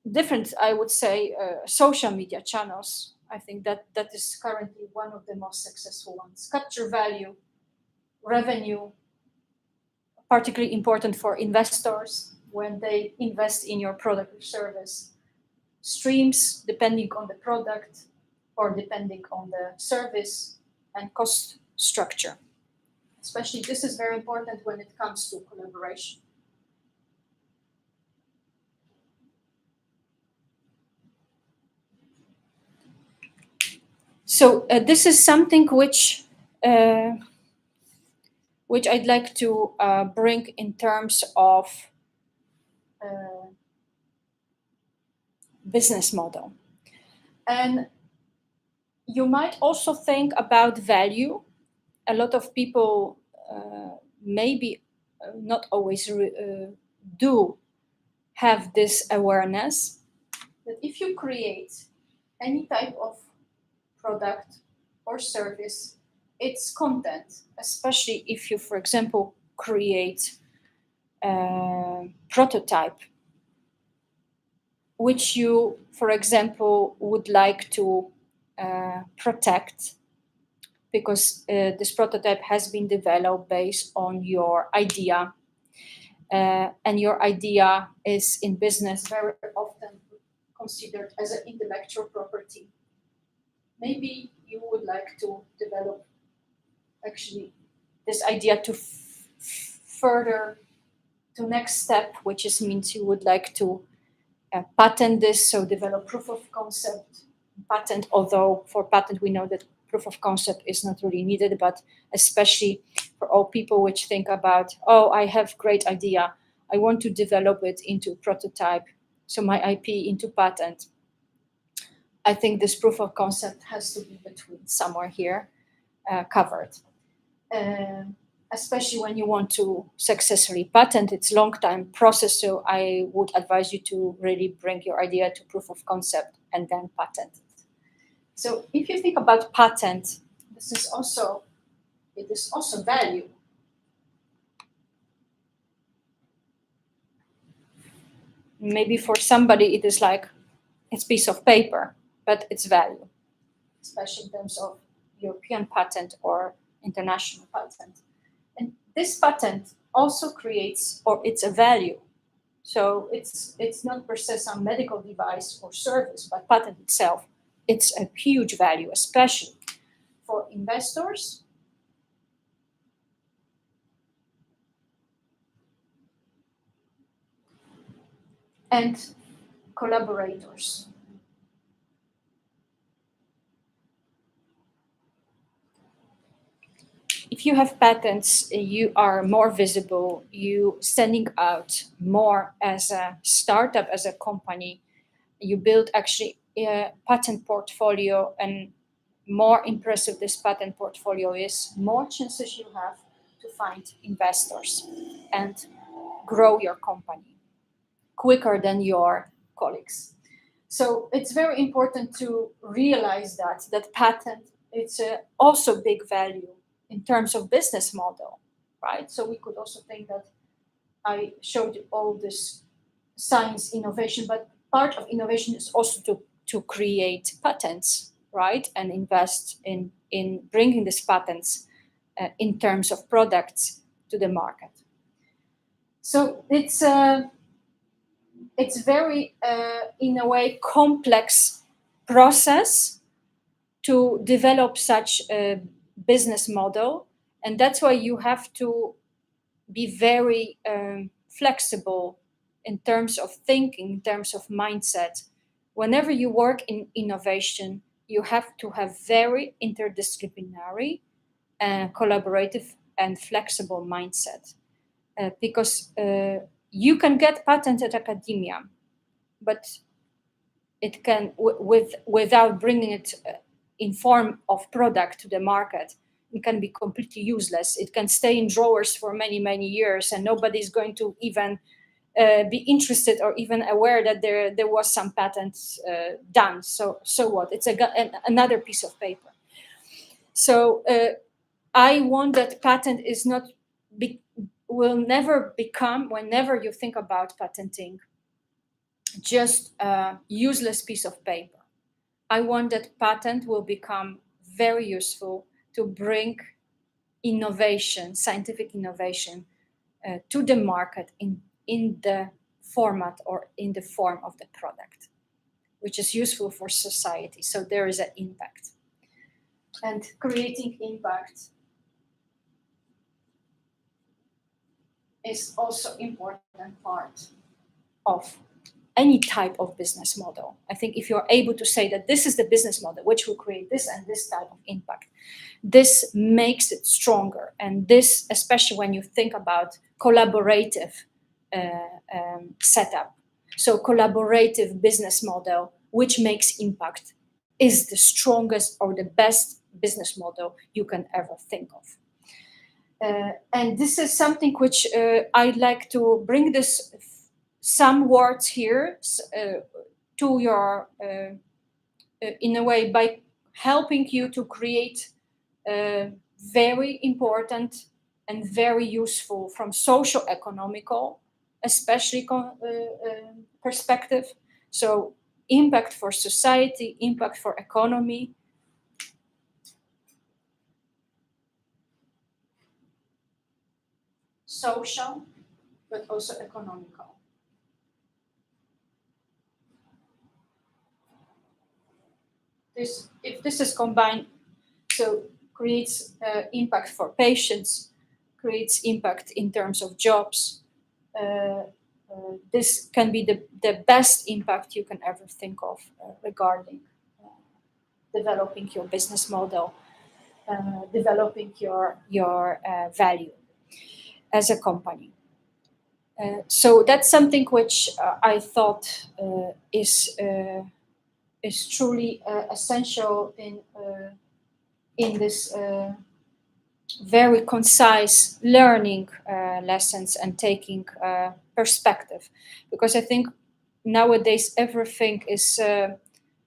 different, I would say, social media channels. I think that is currently one of the most successful ones. Capture value, revenue, particularly important for investors when they invest in your product or service. Streams, depending on the product or depending on the service, and cost structure. Especially this is very important when it comes to collaboration. So this is something which I'd like to bring in terms of business model. And you might also think about value. A lot of people maybe not always do have this awareness that if you create any type of product or service, its content, especially if you, for example, create a prototype which you, for example, would like to protect because this prototype has been developed based on your idea, and your idea is in business very often considered as an intellectual property. Maybe you would like to develop actually this idea to further to next step, which is means you would like to patent this, so develop proof of concept, patent, although for patent we know that proof of concept is not really needed, but especially for all people which think about, oh, I have great idea, I want to develop it into prototype, so my IP into patent. I think this proof of concept has to be between somewhere here covered. Especially when you want to successfully patent, it's a long time process. So I would advise you to really bring your idea to proof of concept and then patent it. So if you think about patent, it is also value. Maybe for somebody it is like it's piece of paper, but it's value, especially in terms of European patent or international patent. And this patent also creates, or it's a value. So it's not per se some medical device or service, but patent itself, it's a huge value, especially for investors and collaborators. If you have patents, you are more visible, you standing out more as a startup, as a company. You build actually a patent portfolio, and more impressive this patent portfolio is, more chances you have to find investors and grow your company quicker than your colleagues. So it's very important to realize that patent, it's also big value in terms of business model, right? So we could also think that I showed you all this science innovation, but part of innovation is also to create patents, right? And invest in bringing these patents in terms of products to the market. So it's very, in a way, complex process to develop such a business model. And that's why you have to be very flexible in terms of thinking, in terms of mindset. Whenever you work in innovation, you have to have very interdisciplinary, collaborative, and flexible mindset. Because you can get patent at academia, but it can, without bringing it in form of product to the market, it can be completely useless. It can stay in drawers for many, many years, and nobody's going to even be interested or even aware that there was some patents done. So what? It's another piece of paper. So I want that patent is not will never become, whenever you think about patenting, just a useless piece of paper. I want that patent will become very useful to bring innovation, scientific innovation, to the market in the format or in the form of the product, which is useful for society. So there is an impact. And creating impact is also important part of any type of business model. I think if you're able to say that this is the business model which will create this and this type of impact, this makes it stronger. And this, especially when you think about collaborative setup, so collaborative business model which makes impact is the strongest or the best business model you can ever think of. And this is something which I'd like to bring this some words here to your, in a way, by helping you to create very important and very useful from social economical, especially perspective. So impact for society, impact for economy, social, but also economical. If this is combined, so creates impact for patients, creates impact in terms of jobs. This can be the best impact you can ever think of regarding developing your business model, developing your value as a company. So that's something which I thought is truly essential in this very concise learning lessons and taking perspective, because I think nowadays everything is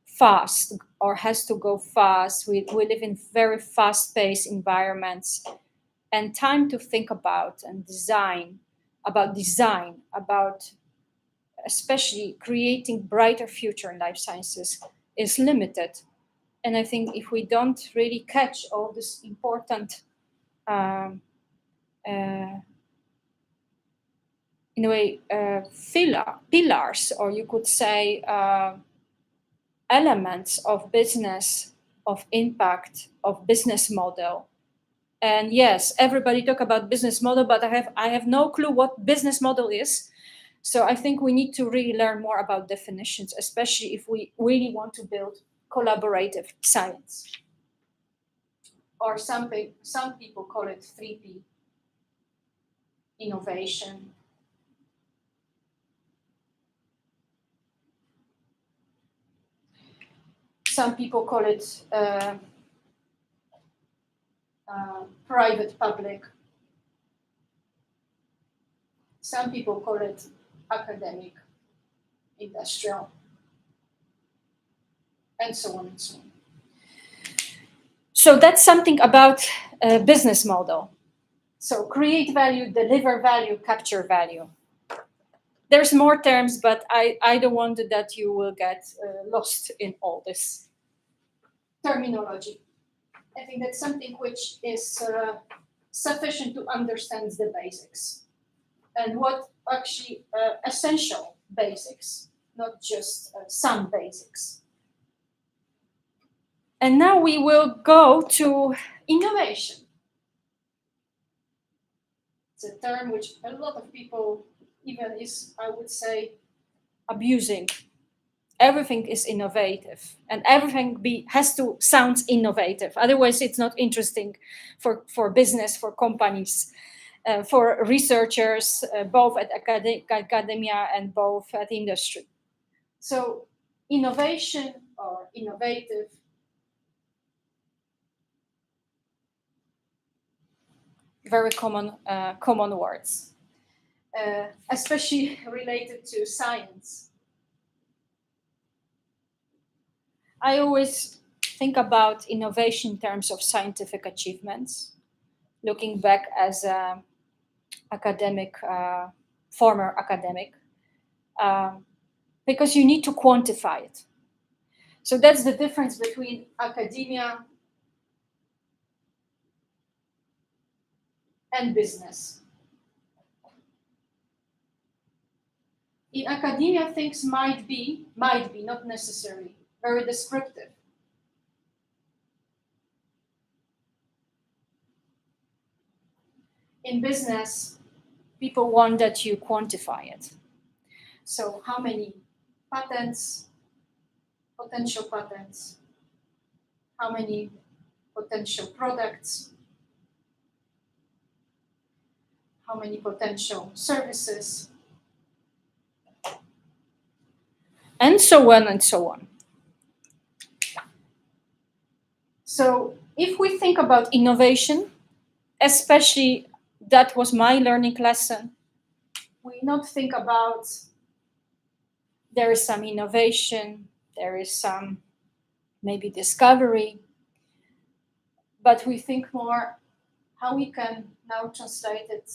fast or has to go fast. We live in very fast-paced environments, and time to think about and design, about especially creating brighter future in life sciences is limited. And I think if we don't really catch all this important, um, uh, in a way, pillars, or you could say elements of business, of impact, of business model. And yes, everybody talk about business model, but I have no clue what business model is. So I think we need to really learn more about definitions, especially if we really want to build collaborative science. Or some people call it 3P, innovation. Some people call it private public. Some people call it academic, industrial, and so on and so on. So that's something about a business model. So create value, deliver value, capture value. There's more terms, but I don't want that you will get lost in all this terminology. I think that's something which is sufficient to understand the basics and what actually essential basics, not just some basics. And now we will go to innovation. It's a term which a lot of people even is, I would say, abusing. Everything is innovative, and everything has to sound innovative. Otherwise, it's not interesting for business, for companies, for researchers, both at academia and both at industry. So innovation or innovative, very common words, especially related to science. I always think about innovation in terms of scientific achievements, looking back as a academic, former academic, because you need to quantify it. So that's the difference between academia and business. In academia, things might be, not necessarily, very descriptive. In business, people want that you quantify it. So how many patents, potential patents, how many potential products, how many potential services, and so on and so on. So if we think about innovation, especially that was my learning lesson, we not think about There is some innovation, there is some maybe discovery, but we think more how we can now translate it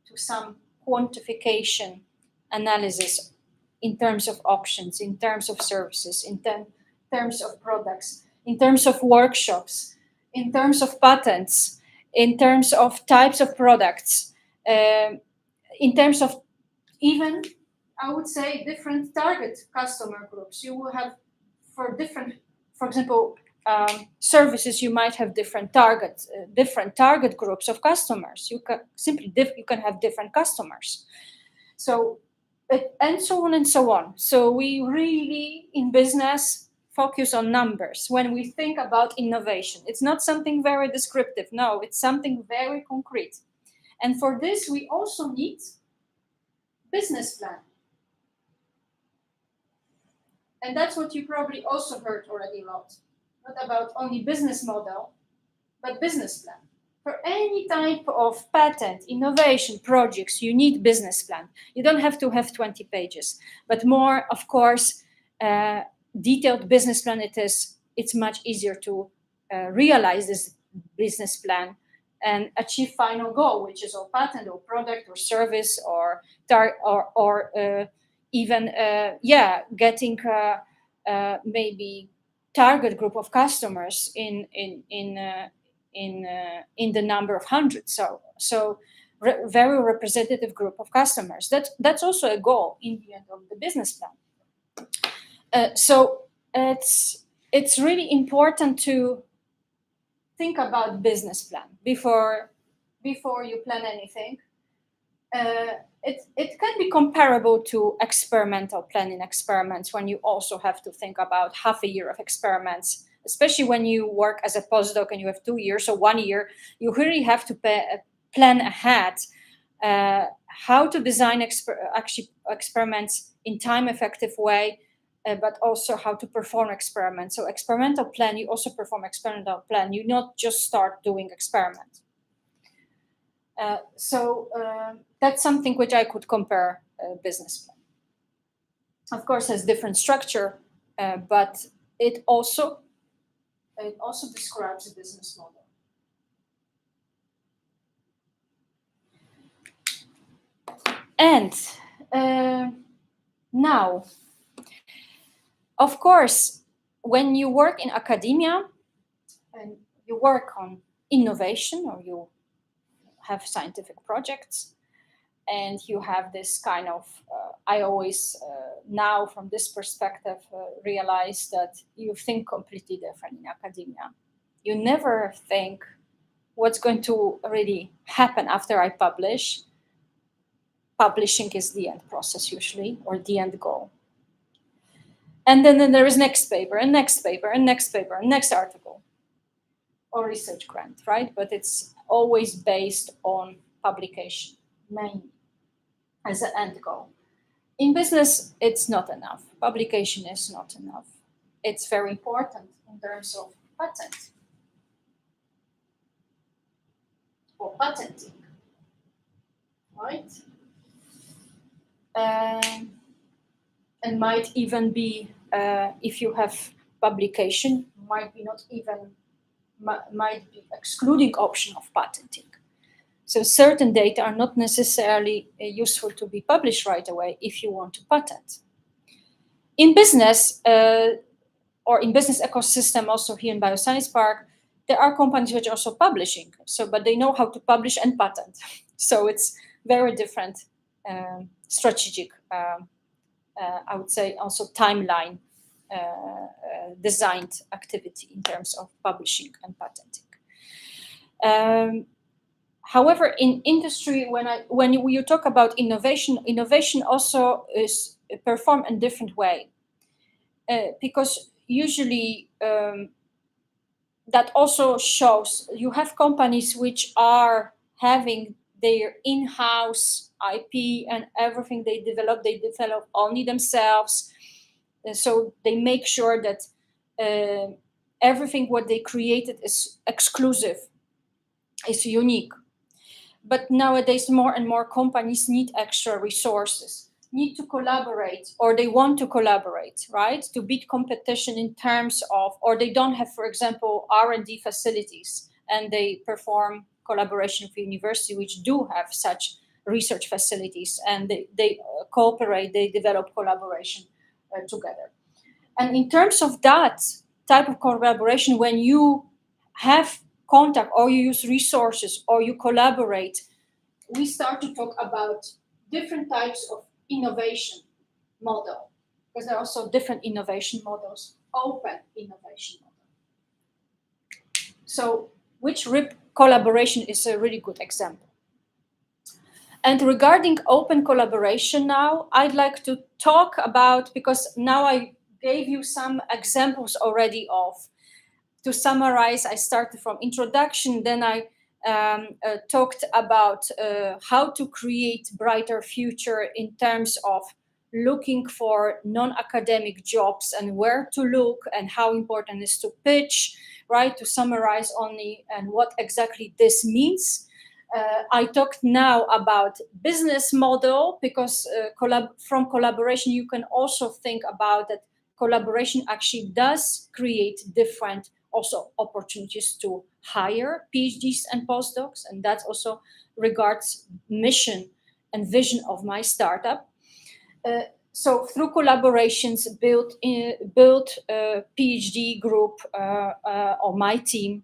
to some quantification analysis in terms of options, in terms of services, in terms of products, in terms of workshops, in terms of patents, in terms of types of products, in terms of even, I would say, different target customer groups. You will have for different, for example, services. You might have different target groups of customers. You can simply you can have different customers. So, and so on and so on. So we really in business focus on numbers when we think about innovation. It's not something very descriptive. No, it's something very concrete. And for this, we also need business plan. And that's what you probably also heard already a lot. Not about only business model, but business plan. For any type of patent, innovation projects, you need business plan. You don't have to have 20 pages, but more, of course, detailed business plan. It's much easier to realize this business plan and achieve final goal, which is or patent or product or service or even getting maybe target group of customers in the number of hundreds. Very representative group of customers. That's also a goal in the end of the business plan. So it's really important to think about business plan before you plan anything. It can be comparable to experimental planning experiments when you also have to think about half a year of experiments, especially when you work as a postdoc and you have 2 years or 1 year. You really have to plan ahead how to design experiments in time-effective way, but also how to perform experiments. So experimental plan, you also perform experimental plan. You not just start doing experiments. That's something which I could compare business plan. Of course, has different structure, but it also describes a business model. And now, of course, when you work in academia and you work on innovation or you have scientific projects and you have this kind of, I always now from this perspective realize that you think completely different in academia. You never think what's going to really happen after I publish. Publishing is the end process usually, or the end goal. And then there is next paper and next paper and next paper and next article or research grant, right? But it's always based on publication, mainly as an end goal. In business, it's not enough. Publication is not enough. It's very important in terms of patent or patenting, right? And might even be, if you have publication, might be excluding option of patenting. So certain data are not necessarily useful to be published right away if you want to patent. In business, or in business ecosystem, also here in Bioscience Park, there are companies which are also publishing. But they know how to publish and patent. So it's very different strategic, I would say also timeline designed activity in terms of publishing and patenting. However, in industry, when you talk about innovation also is performed in a different way, because usually that also shows you have companies which are having their in-house IP and everything they develop only themselves. So they make sure that everything what they created is exclusive, is unique. But nowadays, more and more companies need extra resources, need to collaborate, or they want to collaborate, right, to beat competition in terms of, or they don't have, for example, R&D facilities, and they perform collaboration with university which do have such research facilities, and they cooperate, they develop collaboration together. And in terms of that type of collaboration, when you have contact, or you use resources, or you collaborate, we start to talk about different types of innovation model, because there are also different innovation models, open innovation model. So which RIP collaboration is a really good example. And regarding open collaboration now, I'd like to talk about, because now I gave you some examples already of, to summarize, I started from introduction, then I talked about how to create brighter future in terms of looking for non-academic jobs and where to look and how important it is to pitch, right? To summarize only and what exactly this means. I talked now about business model, because from collaboration you can also think about that collaboration actually does create different also opportunities to hire PhDs and postdocs, and that also regards mission and vision of my startup. So through collaborations, build a PhD group or my team,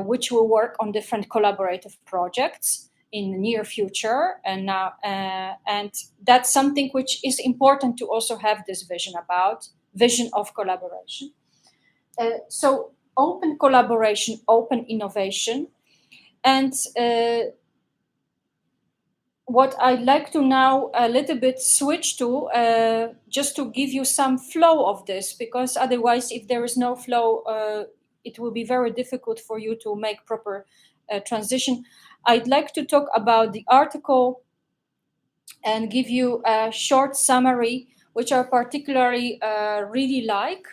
which will work on different collaborative projects in the near future. And now, and that's something which is important to also have this vision of collaboration. So open collaboration, open innovation, and what I'd like to now a little bit switch to, just to give you some flow of this, because otherwise, if there is no flow, it will be very difficult for you to make proper transition. I'd like to talk about the article and give you a short summary, which I particularly really like.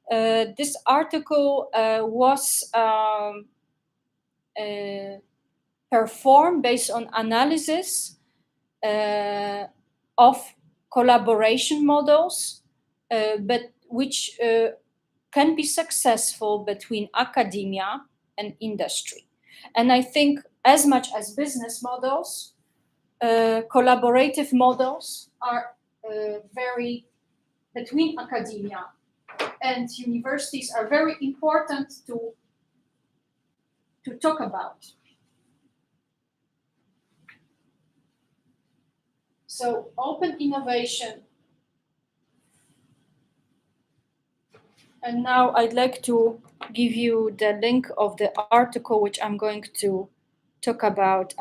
This article was performed based on analysis of collaboration models, but which can be successful between academia and industry. And I think as much as business models, collaborative models are very, between academia and universities, are very important to talk about. So open innovation. And now I'd like to give you the link of the article which I'm going to talk about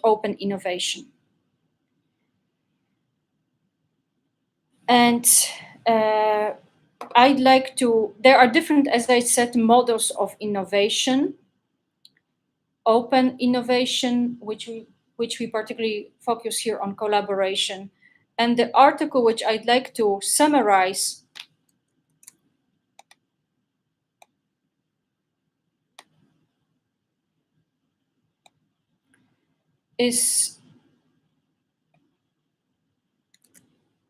open innovation. And I'd like to, there are different, as I said, models of innovation. Open innovation, which we particularly focus here on collaboration. And the article which I'd like to summarize is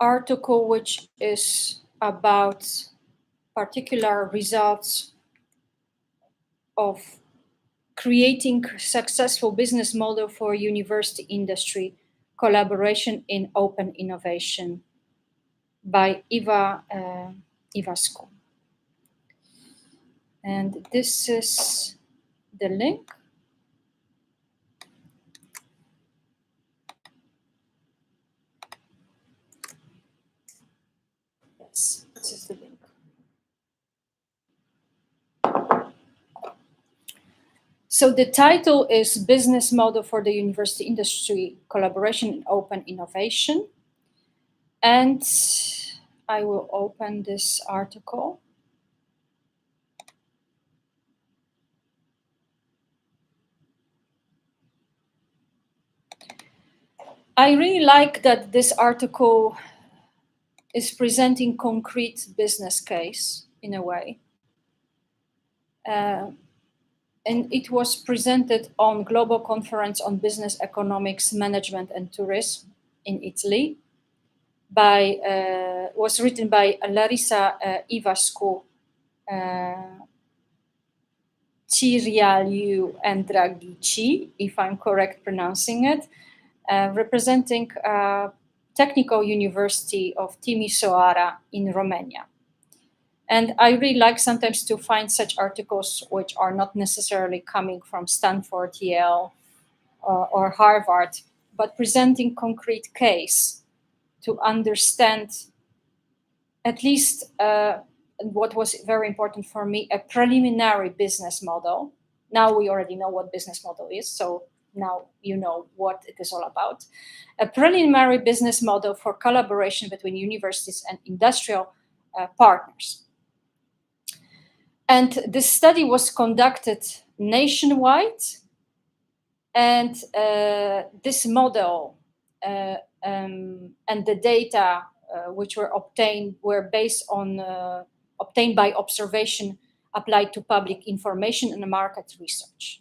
article which is about particular results of creating successful business model for university industry, collaboration in open innovation, by Eva Ivasco. And this is the link. Yes, this is the link. So the title is Business Model for the University Industry, Collaboration in Open Innovation. And I will open this article. I really like that this article is presenting concrete business case in a way. And it was presented on Global Conference on Business Economics, Management and Tourism in Italy. was written by Larisa Ivascu, Cirialiu and Dragici, if I'm correct pronouncing it, representing Technical University of Timisoara in Romania. And I really like sometimes to find such articles which are not necessarily coming from Stanford, Yale, or Harvard, but presenting concrete case to understand at least what was very important for me, a preliminary business model. Now we already know what business model is, so now you know what it is all about. A preliminary business model for collaboration between universities and industrial partners. And this study was conducted nationwide, and this model and the data which were obtained were based on obtained by observation applied to public information and market research,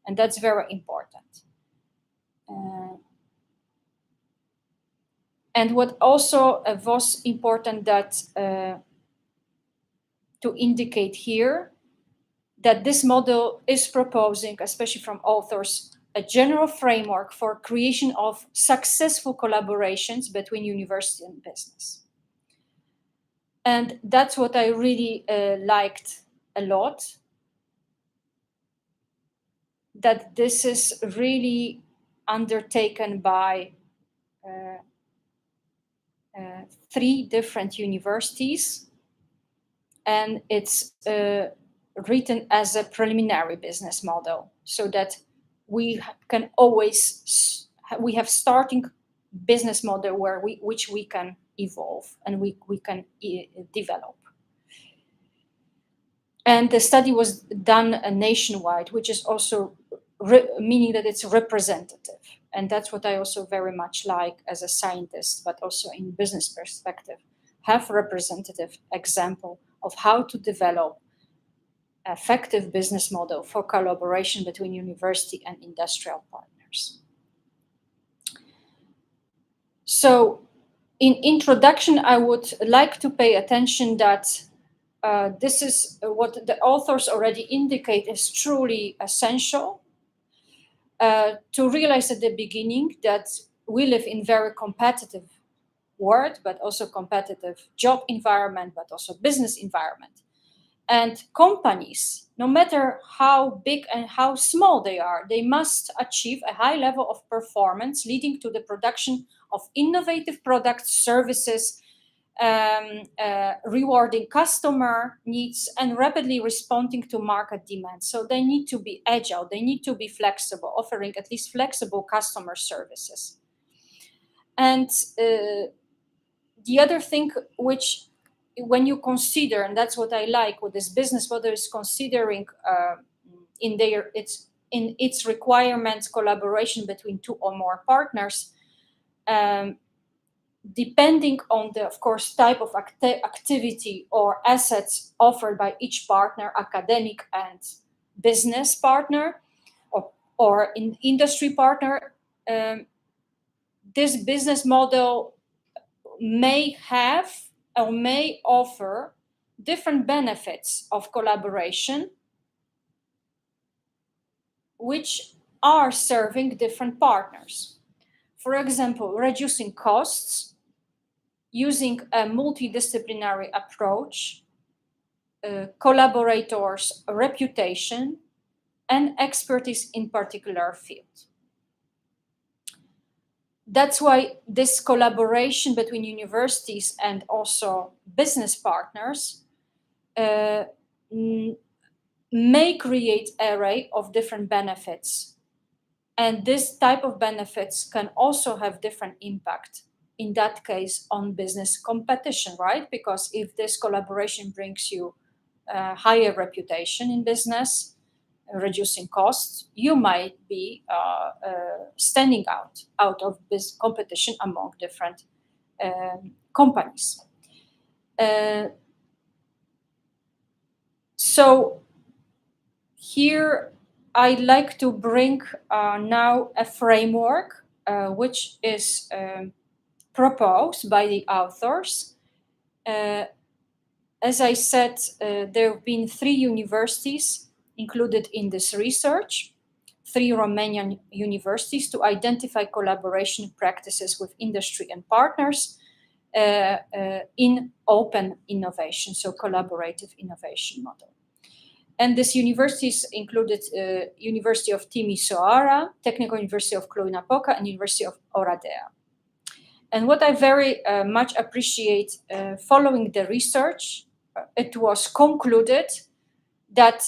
and that's very important. And what also was important that to indicate here that this model is proposing, especially from authors, a general framework for creation of successful collaborations between university and business. And that's what I really liked a lot, that this is really undertaken by 3 different universities, and it's written as a preliminary business model, so that we can always we have starting business model which we can evolve and we can develop. And the study was done nationwide, which is also meaning that it's representative, and that's what I also very much like as a scientist, but also in business perspective, have representative example of how to develop effective business model for collaboration between university and industrial partners. So in introduction, I would like to pay attention that this is what the authors already indicate is truly essential to realize at the beginning that we live in very competitive world, but also competitive job environment, but also business environment. And companies, no matter how big and how small they are, they must achieve a high level of performance, leading to the production of innovative products, services, rewarding customer needs, and rapidly responding to market demands. So they need to be agile, they need to be flexible, offering at least flexible customer services. And the other thing which, when you consider, and that's what I like with this business model, is considering in its requirements collaboration between 2 or more partners, depending on the, of course, type of activity or assets offered by each partner, academic and business partner, or in industry partner, this business model may have or may offer different benefits of collaboration, which are serving different partners. For example, reducing costs, using a multidisciplinary approach, collaborators' reputation, and expertise in particular field. That's why this collaboration between universities and also business partners may create an array of different benefits. And this type of benefits can also have different impact, in that case, on business competition, right? Because if this collaboration brings you a higher reputation in business, reducing costs, you might be standing out of this competition among different companies. So here I'd like to bring now a framework which is proposed by the authors. As I said, there have been 3 universities included in this research, 3 Romanian universities, to identify collaboration practices with industry and partners in open innovation, so collaborative innovation model. And these universities included University of Timisoara, Technical University of Cluj-Napoca, and University of Oradea. And what I very much appreciate following the research, it was concluded that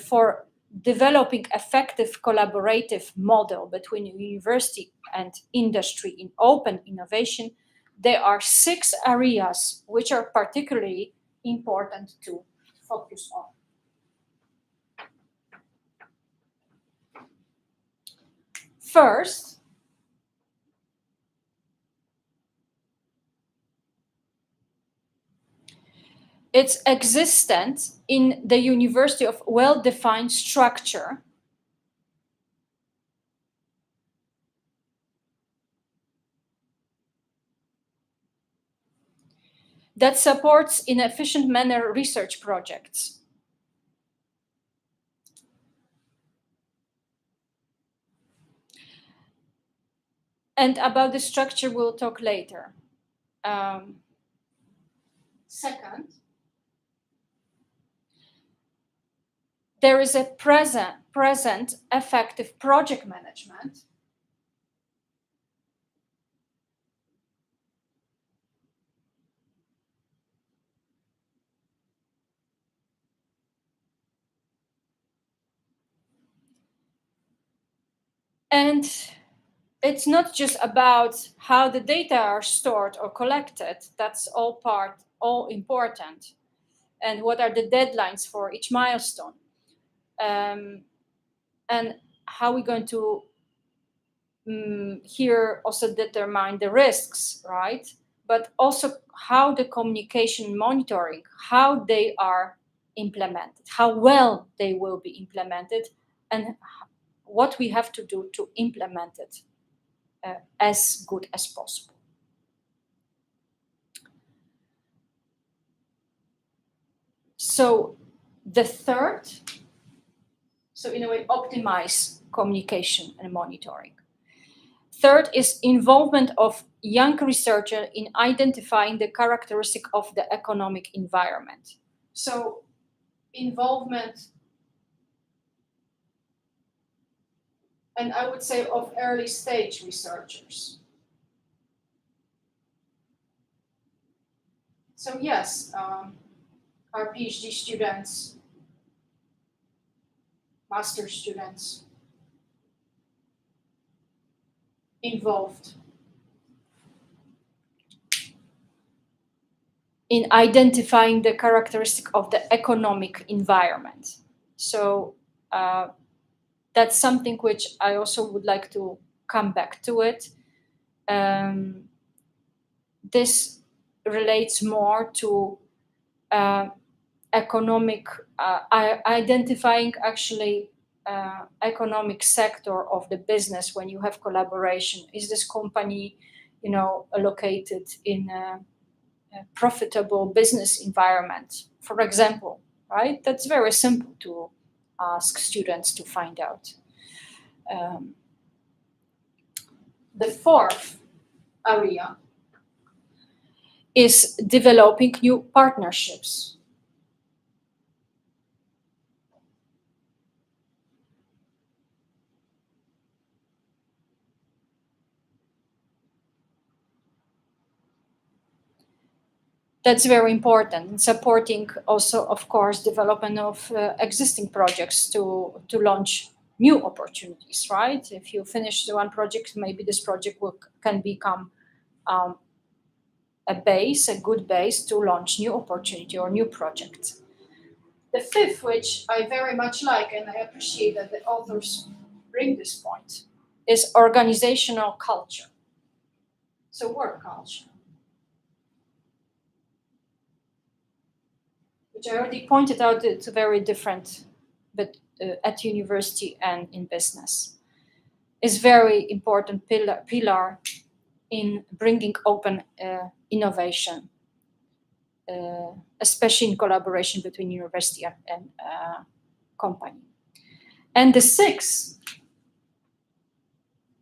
for developing effective collaborative model between university and industry in open innovation, there are 6 areas which are particularly important to focus on. First, its existence in the university of well-defined structure that supports in an efficient manner research projects. And about the structure, we'll talk later. Second, there is a present effective project management and it's not just about how the data are stored or collected. That's all important. And what are the deadlines for each milestone? And how we're going to here also determine the risks, right? But also how the communication monitoring, how they are implemented, how well they will be implemented, and what we have to do to implement it as good as possible. So the third, so in a way, optimize communication and monitoring. Third is involvement of young researchers in identifying the characteristic of the economic environment. So involvement, and I would say of early stage researchers. So yes, our PhD students, master students involved in identifying the characteristic of the economic environment. So that's something which I also would like to come back to it. This relates more to economic, identifying actually economic sector of the business when you have collaboration. Is this company, located in a profitable business environment, for example, right? That's very simple to ask students to find out. The fourth area is developing new partnerships. That's very important, and supporting also, of course, development of existing projects to launch new opportunities, right? If you finish the one project, maybe this project can become a good base to launch new opportunity or new project. The fifth, which I very much like, and I appreciate that the authors bring this point, is organizational culture. So work culture, which I already pointed out, it's very different, but at university and in business, is very important pillar in bringing open innovation, especially in collaboration between university and company. And the sixth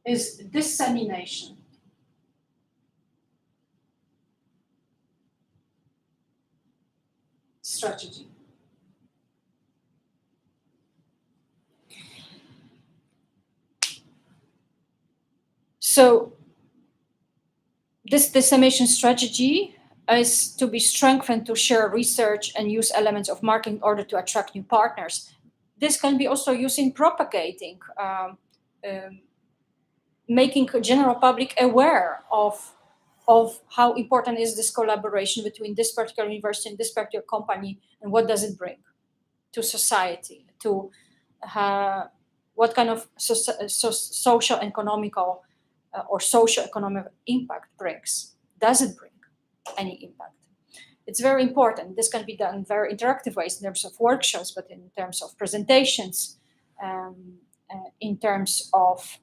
is dissemination. Strategy. So this dissemination strategy is to be strengthened to share research and use elements of marketing in order to attract new partners. This can be also used in propagating, making the general public aware of how important is this collaboration between this particular university and this particular company, and what does it bring to society, to what kind of social economical or socio-economic impact brings. Does it bring any impact? It's very important. This can be done in very interactive ways in terms of workshops, but in terms of presentations, in terms of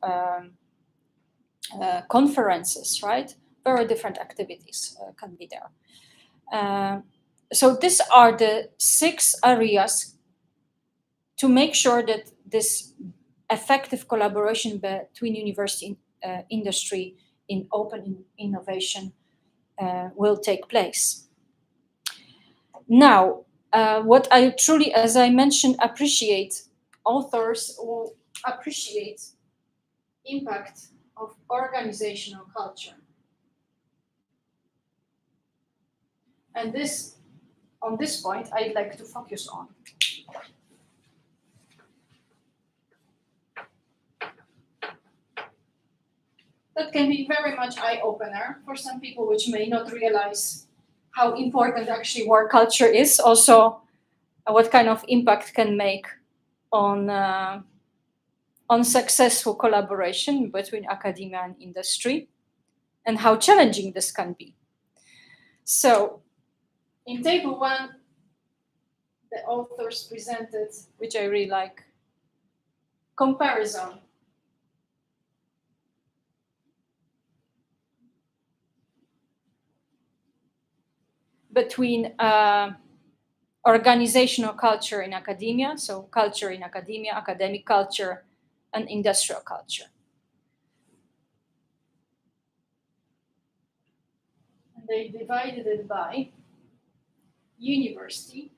conferences, right? Very different activities can be there. So these are the 6 areas to make sure that this effective collaboration between university and industry in open innovation will take place. Now, what I truly, as I mentioned, appreciate, authors will appreciate impact of organizational culture. And this, on this point, I'd like to focus on. That can be very much eye-opener for some people, which may not realize how important actually work culture is, also what kind of impact can make on successful collaboration between academia and industry, and how challenging this can be. So in table 1, the authors presented, which I really like, comparison between organizational culture in academia, so culture in academia, academic culture, and industrial culture. And they divided it by university,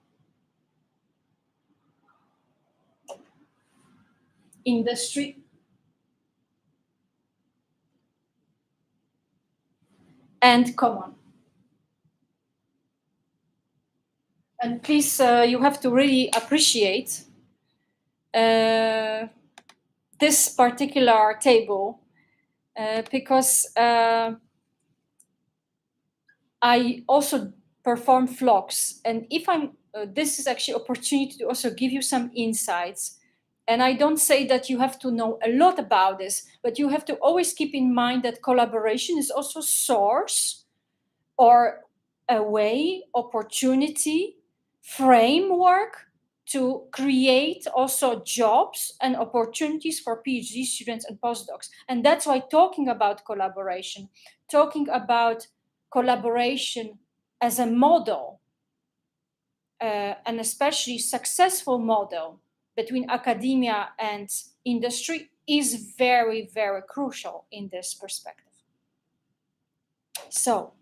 industry, and common. And please, you have to really appreciate this particular table because I also perform vlogs, and if I'm, this is actually opportunity to also give you some insights. And I don't say that you have to know a lot about this, but you have to always keep in mind that collaboration is also source or a way, opportunity, framework to create also jobs and opportunities for PhD students and postdocs. And that's why talking about collaboration, talking about collaboration as a model, and especially successful model between academia and industry is very, very crucial in this perspective. So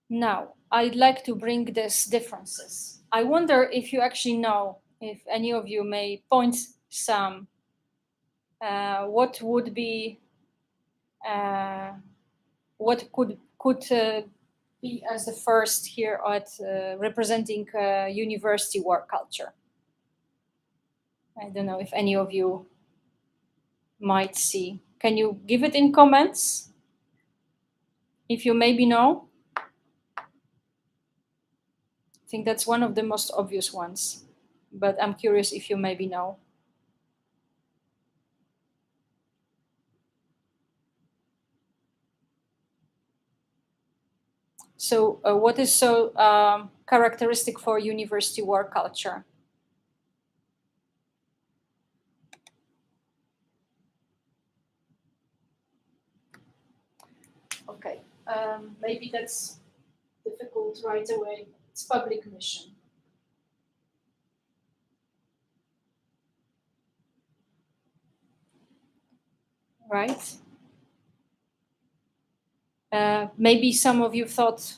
now I'd like to bring these differences. I wonder if you actually know, if any of you may point some, what would be, what could be as the first here at representing university work culture. I don't know if any of you might see. Can you give it in comments? If you maybe know. I think that's one of the most obvious ones, but I'm curious if you maybe know. So what is so characteristic for university work culture? maybe that's difficult right away. It's public mission. Right? Maybe some of you thought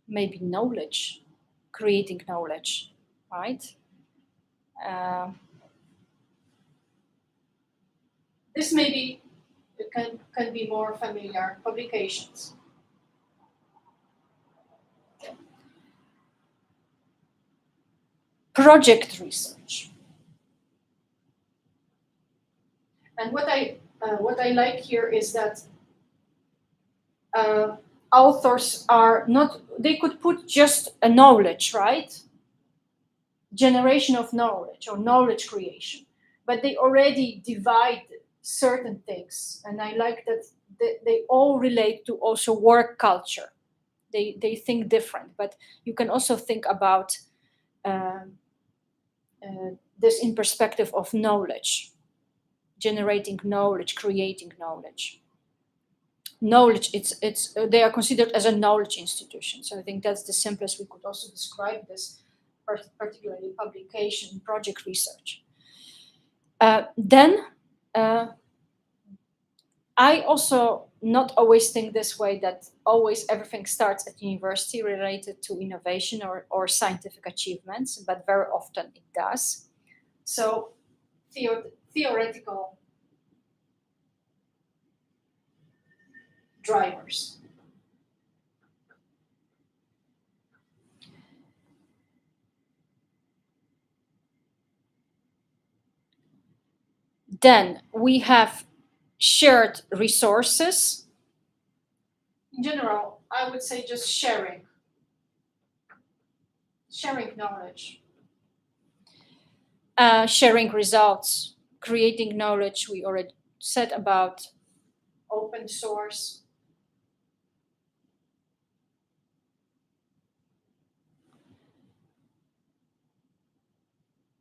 maybe knowledge, creating knowledge, right? Uh, this maybe can be more familiar publications. Project research. And what I like here is that authors are not, they could put just a knowledge, right? Generation of knowledge or knowledge creation, but they already divide certain things. And I like that they all relate to also work culture. They think different, but you can also think about um, this in perspective of knowledge, generating knowledge, creating knowledge. Knowledge, it's they are considered as a knowledge institution. So I think that's the simplest we could also describe this, particularly publication, project research. Then I also not always think this way, that always everything starts at university related to innovation or scientific achievements, but very often it does. So theoretical drivers. Then we have shared resources. In general, I would say just sharing knowledge, sharing results, creating knowledge. We already said about open source.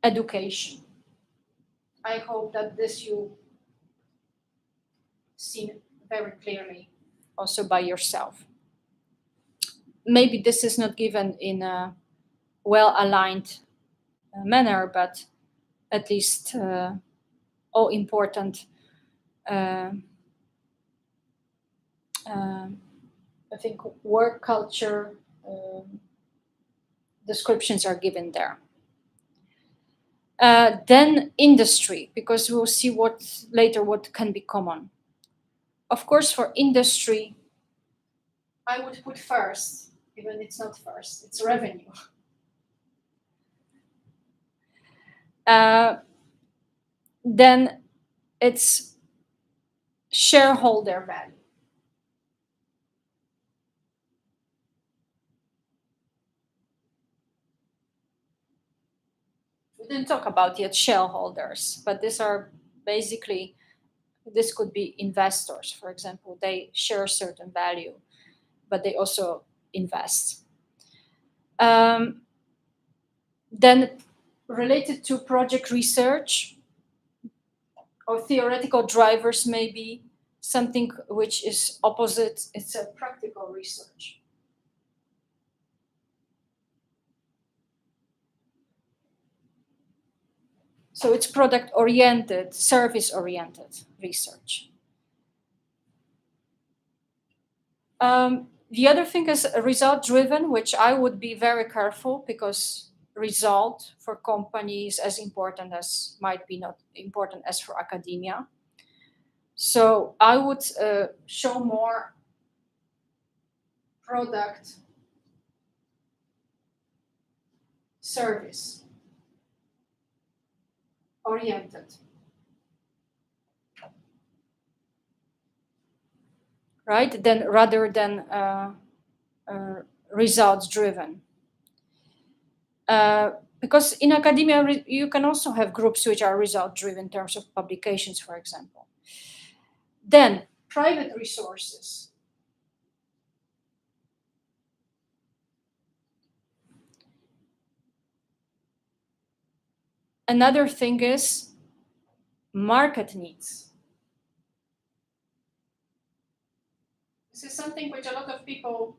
Education. I hope that this you see very clearly also by yourself. Maybe this is not given in a well-aligned manner, but at least all important uh, I think work culture descriptions are given there. Then industry, because we'll see what later what can be common. Of course, for industry, I would put first, even it's not first, it's revenue. Then it's shareholder value. We didn't talk about yet shareholders, but these are basically, this could be investors, for example. They share a certain value, but they also invest. Then related to project research or theoretical drivers, maybe something which is opposite, it's a practical research. So it's product oriented, service oriented research. The other thing is result driven, which I would be very careful, because result for companies as important as might be not important as for academia. So I would show more product service oriented. Right? Then rather than results driven. Because in academia, you can also have groups which are result driven in terms of publications, for example. Then private resources. Another thing is market needs. This is something which a lot of people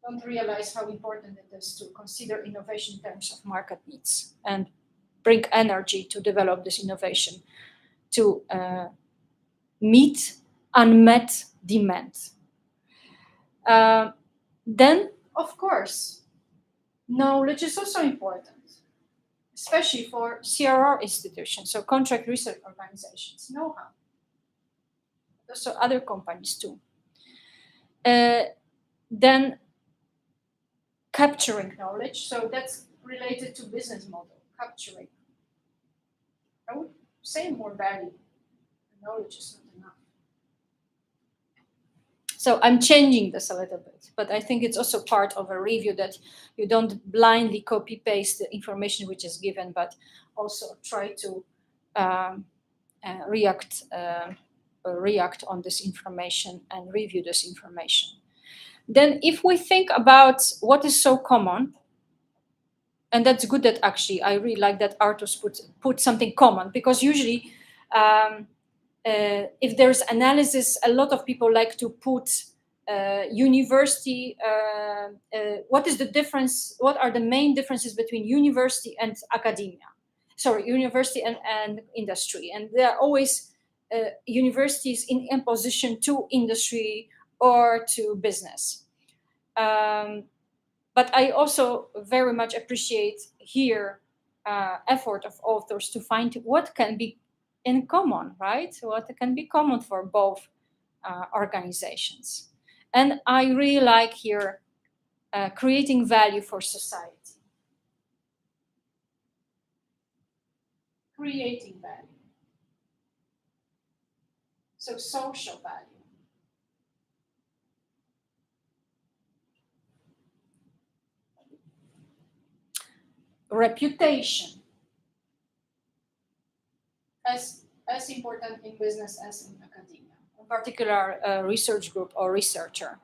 don't realize how important it is to consider innovation in terms of market needs and bring energy to develop this innovation to meet unmet demand. Then, of course, knowledge is also important, especially for CRO institutions, so contract research organizations, know-how. Also other companies too. Then capturing knowledge, so that's related to business model, capturing. I would say more value. Knowledge is not enough. So I'm changing this a little bit, but I think it's also part of a review that you don't blindly copy paste the information which is given, but also try to react on this information and review this information. Then if we think about what is so common, and that's good that actually I really like that Arthurs put something common, because usually if there's analysis, a lot of people like to put university, what is the difference, what are the main differences between university and academia? Sorry, university and industry. And there are always universities in opposition to industry or to business. But I also very much appreciate here effort of authors to find what can be in common, right? What can be common for both organizations. And I really like here creating value for society. Creating value. So social value. Reputation. As important in business as in academia, in particular research group or researcher.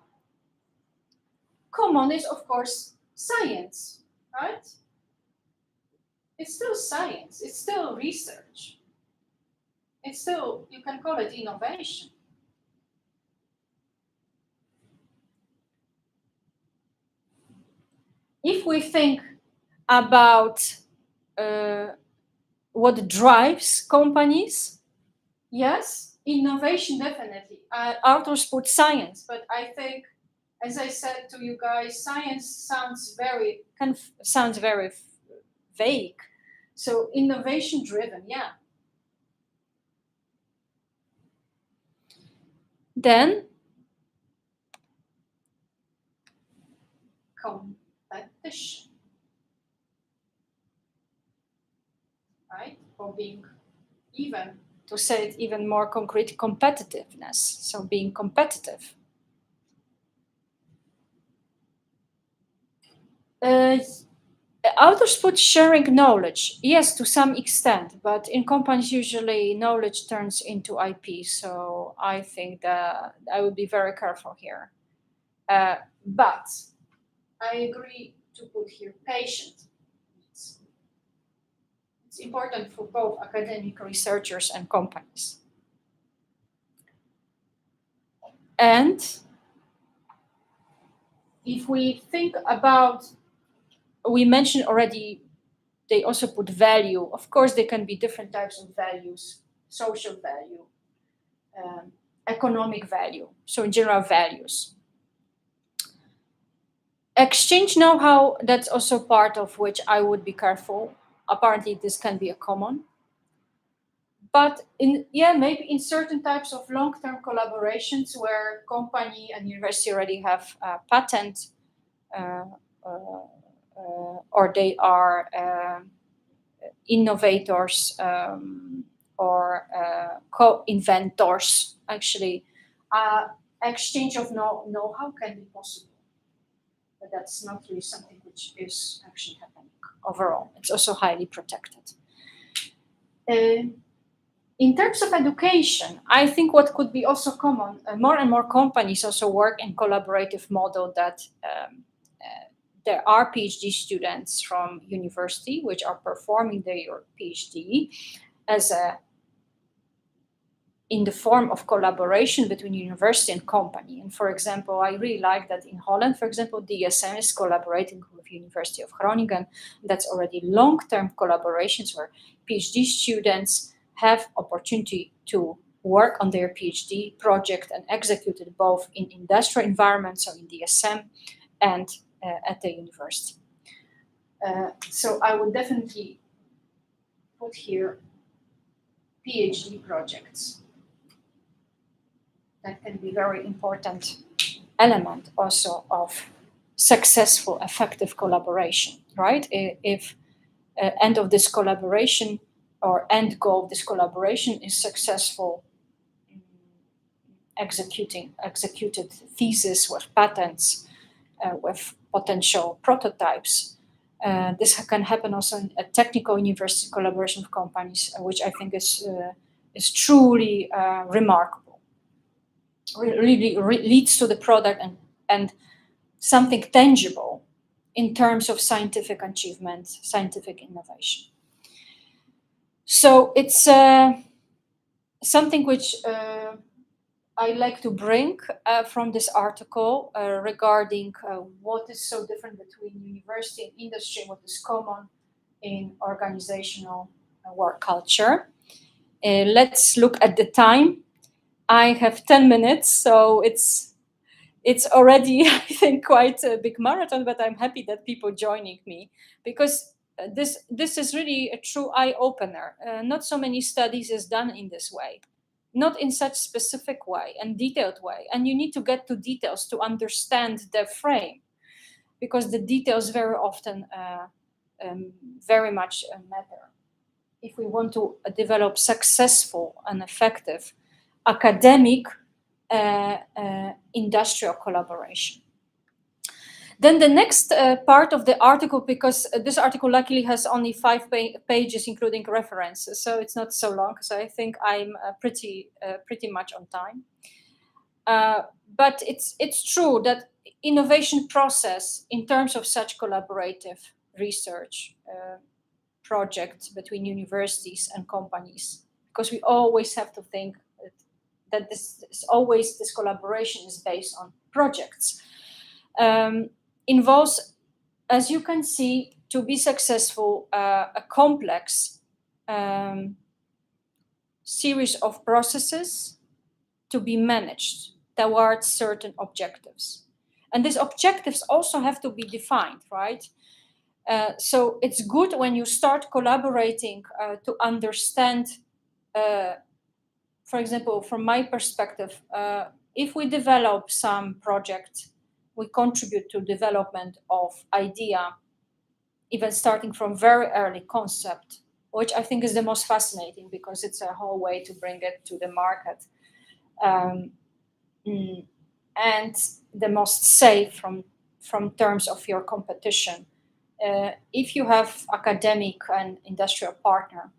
Common is, of course, science, right? It's still science, it's still research. It's still, you can call it innovation. If we think about what drives companies, yes, innovation definitely. Authors put science, but I think, as I said to you guys, science sounds very vague. So innovation driven, yeah. Then competition, right? Or being, even to say it even more concrete, competitiveness. So being competitive. Authors put sharing knowledge, yes, to some extent, but in companies usually knowledge turns into IP. So I think that I would be very careful here. But I agree to put here patient. It's important for both academic researchers and companies. And if we think about, we mentioned already, they also put value. Of course, there can be different types of values, social value, economic value, so in general values. Exchange know-how, that's also part of which I would be careful. Apparently, this can be a common. But maybe in certain types of long-term collaborations where company and university already have a patent, or they are innovators or co-inventors, actually, exchange of know-how can be possible. But that's not really something which is actually happening overall. It's also highly protected. In terms of education, I think what could be also common, more and more companies also work in collaborative model that there are PhD students from university which are performing their PhD as a in the form of collaboration between university and company. And for example, I really like that in Holland, for example, DSM is collaborating with University of Groningen. That's already long-term collaborations where PhD students have opportunity to work on their PhD project and execute it both in industrial environments, so in DSM, and at the university. So I would definitely put here PhD projects. That can be very important element also of successful, effective collaboration, right? If end of this collaboration or end goal of this collaboration is successful executed thesis with patents, with potential prototypes. This can happen also in a technical university collaboration with companies, which I think is truly remarkable. Really leads to the product and something tangible in terms of scientific achievement, scientific innovation. So it's something which I like to bring from this article regarding what is so different between university and industry, what is common in organizational work culture. Let's look at the time. I have 10 minutes, so it's already, I think, quite a big marathon, but I'm happy that people joining me because this is really a true eye-opener. Not so many studies is done in this way, not in such specific way and detailed way. And you need to get to details to understand the frame, because the details very often very much matter. If we want to develop successful and effective academic industrial collaboration. Then the next part of the article, because this article luckily has only 5 pages, including references, so it's not so long. So I think I'm pretty much on time. But it's true that innovation process in terms of such collaborative research projects between universities and companies, because we always have to think that this collaboration is based on projects, involves, as you can see, to be successful, a complex series of processes to be managed towards certain objectives. And these objectives also have to be defined, right? So it's good when you start collaborating to understand, for example, from my perspective, if we develop some project, we contribute to development of idea, even starting from very early concept, which I think is the most fascinating because it's a whole way to bring it to the market, and the most safe from terms of your competition. If you have academic and industrial partner,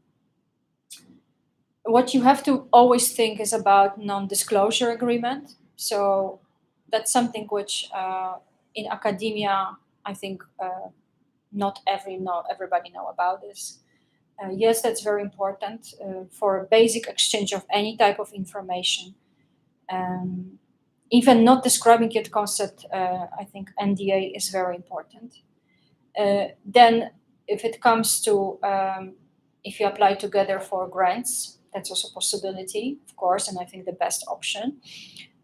what you have to always think is about non-disclosure agreement. So that's something which in academia, I think not everybody know about this. Yes, that's very important for a basic exchange of any type of information. Even not describing yet concept, I think NDA is very important. Then if it comes to, if you apply together for grants, that's also a possibility, of course, and I think the best option.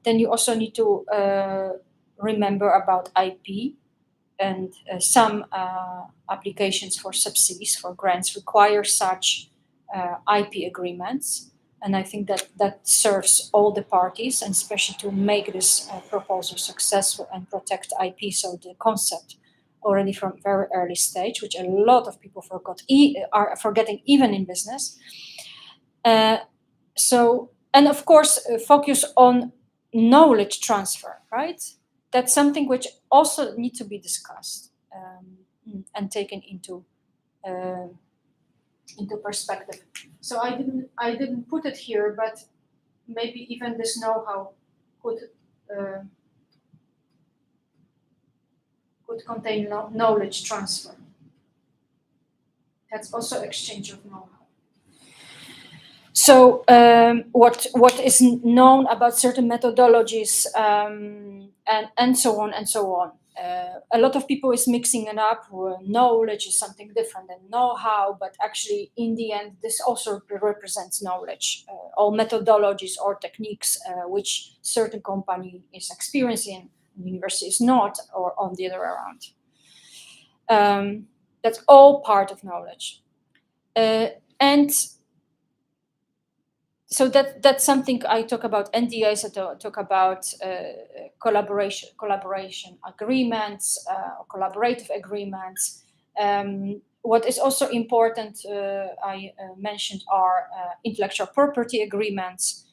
Then you also need to remember about IP, and some applications for subsidies, for grants, require such IP agreements. And I think that serves all the parties, and especially to make this proposal successful and protect IP, so the concept already from very early stage, which a lot of people are forgetting even in business. So, and of course, focus on knowledge transfer, right? That's something which also needs to be discussed and taken into perspective. So I didn't put it here, but maybe even this know-how could contain knowledge transfer. That's also exchange of know-how. So what is known about certain methodologies and so on and so on. A lot of people is mixing it up. Knowledge is something different than know-how, but actually in the end this also represents knowledge. All methodologies or techniques which certain company is experiencing, university is not, or on the other way around. That's all part of knowledge. And so that's something I talk about. NDAs, I talk about collaboration agreements, or collaborative agreements. What is also important, I mentioned, are intellectual property agreements.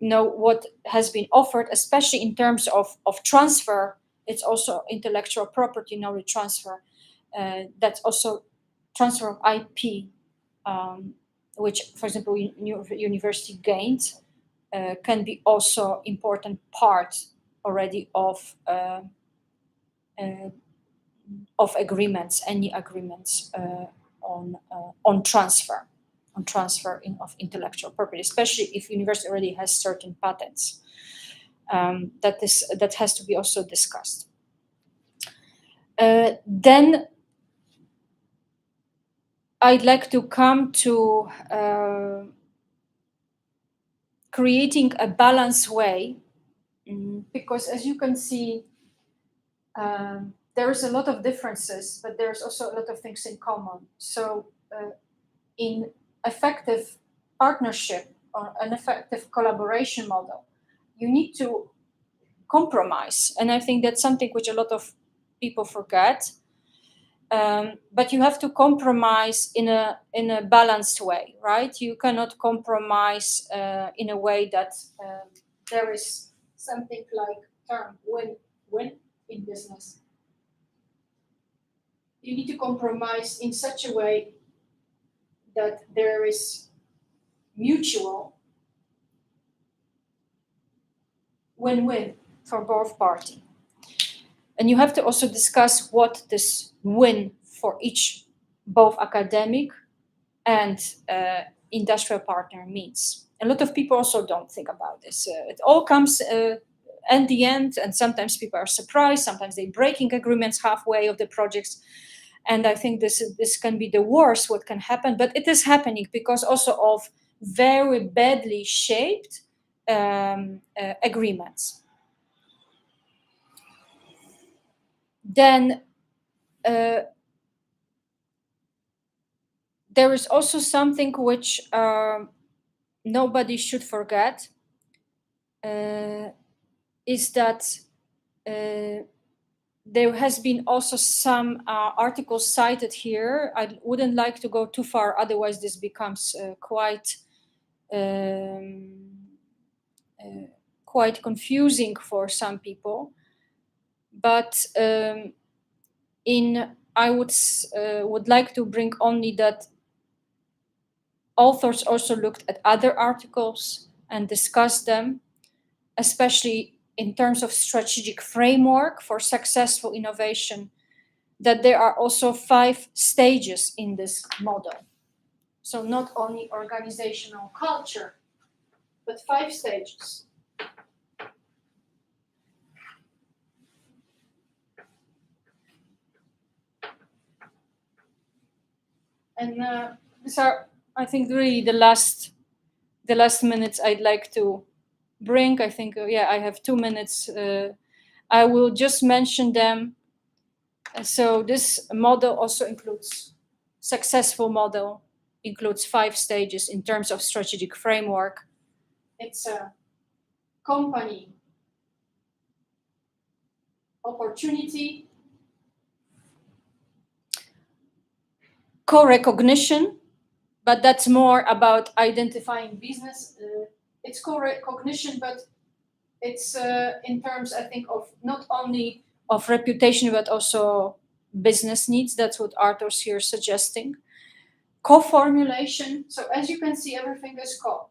Know what has been offered, especially in terms of transfer. It's also intellectual property knowledge transfer. That's also transfer of IP. Which, for example, university gained, can be also important part already of agreements, any agreements on transfer of intellectual property, especially if university already has certain patents. That has to be also discussed. Then I'd like to come to creating a balanced way, because as you can see, there is a lot of differences, but there's also a lot of things in common. So in effective partnership or an effective collaboration model, you need to compromise. And I think that's something which a lot of people forget. But you have to compromise in a balanced way, right? You cannot compromise in a way that there is something like term win-win in business. You need to compromise in such a way that there is mutual win-win for both parties. And you have to also discuss what this win for each, both academic and industrial partner means. A lot of people also don't think about this. It all comes at the end, and sometimes people are surprised. Sometimes they're breaking agreements halfway of the projects. And I think this can be the worst what can happen, but it is happening because also of very badly shaped agreements. Then there is also something which nobody should forget, is that there has been also some articles cited here. I wouldn't like to go too far, otherwise this becomes quite confusing for some people. But I would like to bring only that authors also looked at other articles and discussed them, especially in terms of strategic framework for successful innovation, that there are also 5 stages in this model. So not only organizational culture, but 5 stages. And these are, I think, really the last minutes I'd like to bring. I think, I have 2 minutes. I will just mention them. So this model also includes, successful model includes 5 stages in terms of strategic framework. It's a company opportunity, co-recognition, but that's more about identifying business. It's co-recognition, but it's in terms, I think, of not only of reputation, but also business needs. That's what Arthur's here suggesting. Co-formulation. So as you can see, everything is co.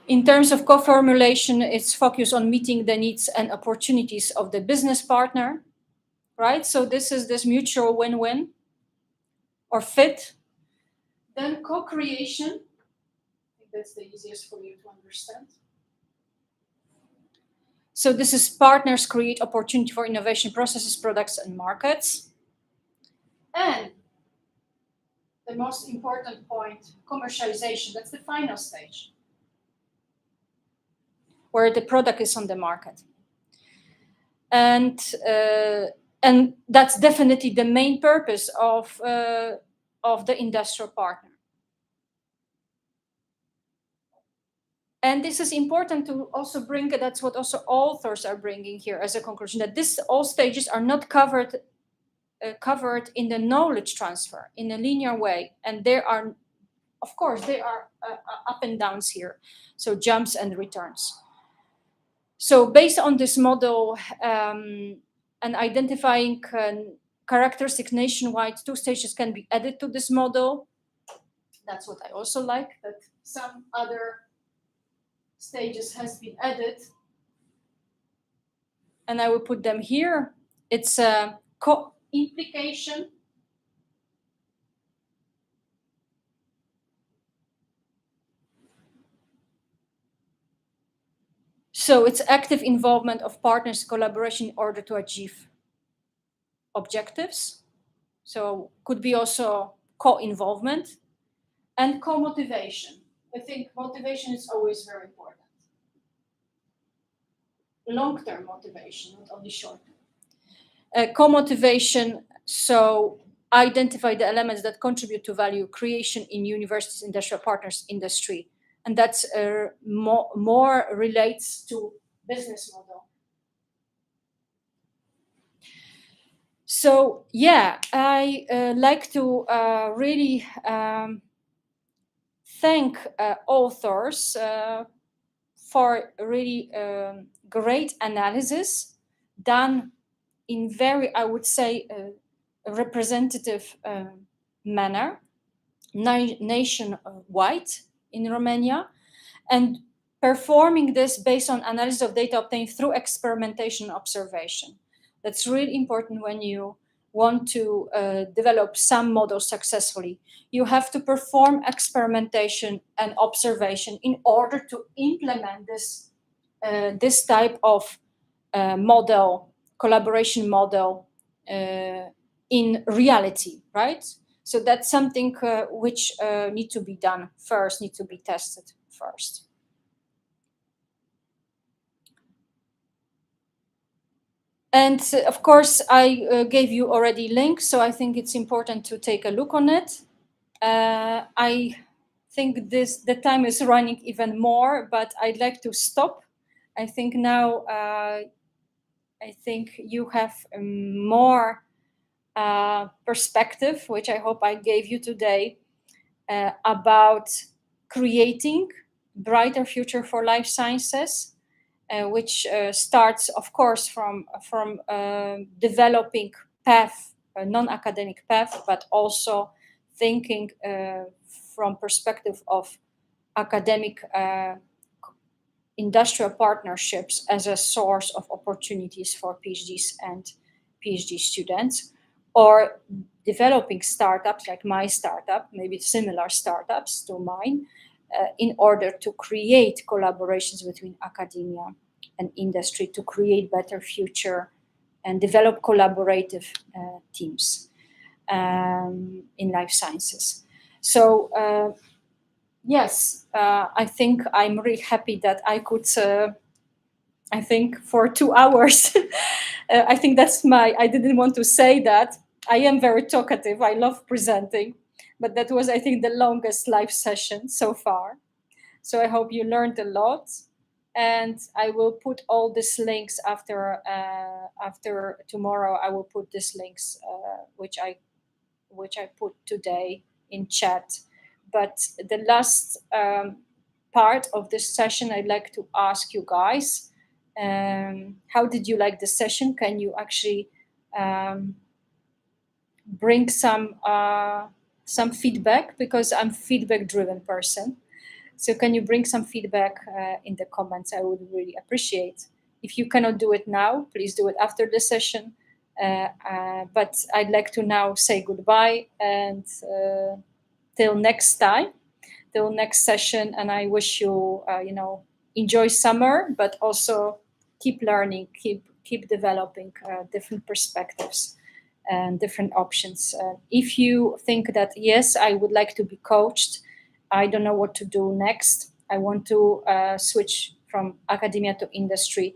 In terms of co-formulation, it's focused on meeting the needs and opportunities of the business partner, right? So this is this mutual win-win. or fit. Then co-creation. I think that's the easiest for you to understand. So this is partners create opportunity for innovation processes, products, and markets. And the most important point, commercialization. That's the final stage, where the product is on the market. And that's definitely the main purpose of the industrial partner. And this is important to also bring, that's what also authors are bringing here as a conclusion, that all stages are not covered in the knowledge transfer in a linear way. And there are, of course, there are up and downs here, so jumps and returns. So based on this model and identifying characteristic nationwide, 2 stages can be added to this model. That's what I also like, that some other stages has been added. And I will put them here. It's a co-implication. So it's active involvement of partners, collaboration in order to achieve objectives. So could be also co-involvement and co-motivation. I think motivation is always very important. Long-term motivation, not only short-term. Co-motivation, so identify the elements that contribute to value creation in universities, industrial partners, industry. And that's more relates to business model. So yeah, I like to really thank authors for really great analysis done in very, I would say, representative manner, nationwide in Romania, and performing this based on analysis of data obtained through experimentation and observation. That's really important when you want to develop some models successfully. You have to perform experimentation and observation in order to implement this type of model, collaboration model in reality, right? So that's something which need to be done first, need to be tested first. And of course, I gave you already links, so I think it's important to take a look on it. I think the time is running even more, but I'd like to stop. I think now I think you have more perspective, which I hope I gave you today, about creating brighter future for life sciences, which starts, of course, from developing path, a non-academic path, but also thinking from perspective of academic industrial partnerships as a source of opportunities for PhDs and PhD students, or developing startups like my startup, maybe similar startups to mine, in order to create collaborations between academia and industry to create better future and develop collaborative teams in life sciences. So yes, I think I'm really happy that I could, I think for 2 hours, I think that's I didn't want to say that. I am very talkative, I love presenting, but that was, I think, the longest live session so far. So I hope you learned a lot. And I will put all these links after tomorrow. I will put these links which I put today in chat. But the last part of this session, I'd like to ask you guys, how did you like the session? Can you actually bring some feedback? Because I'm a feedback-driven person. So can you bring some feedback in the comments? I would really appreciate. If you cannot do it now, please do it after the session. But I'd like to now say goodbye and till next time, till next session. And I wish you, enjoy summer, but also keep learning, keep developing different perspectives and different options. If you think that, yes, I would like to be coached, I don't know what to do next, I want to switch from academia to industry,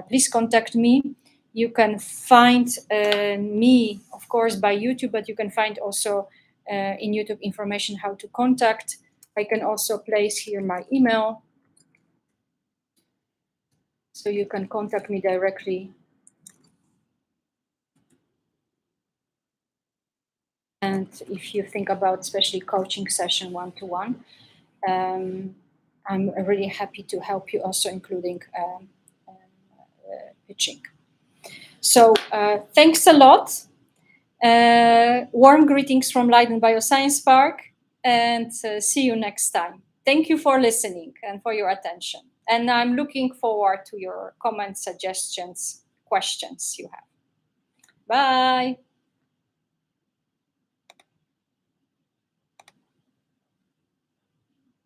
please contact me. You can find me, of course, by YouTube, but you can find also in YouTube information how to contact. I can also place here my email, so you can contact me directly. And if you think about especially coaching session one-to-one, I'm really happy to help you also, including pitching. So thanks a lot. Warm greetings from Leiden Bioscience Park, and see you next time. Thank you for listening and for your attention. And I'm looking forward to your comments, suggestions, questions you have. Bye.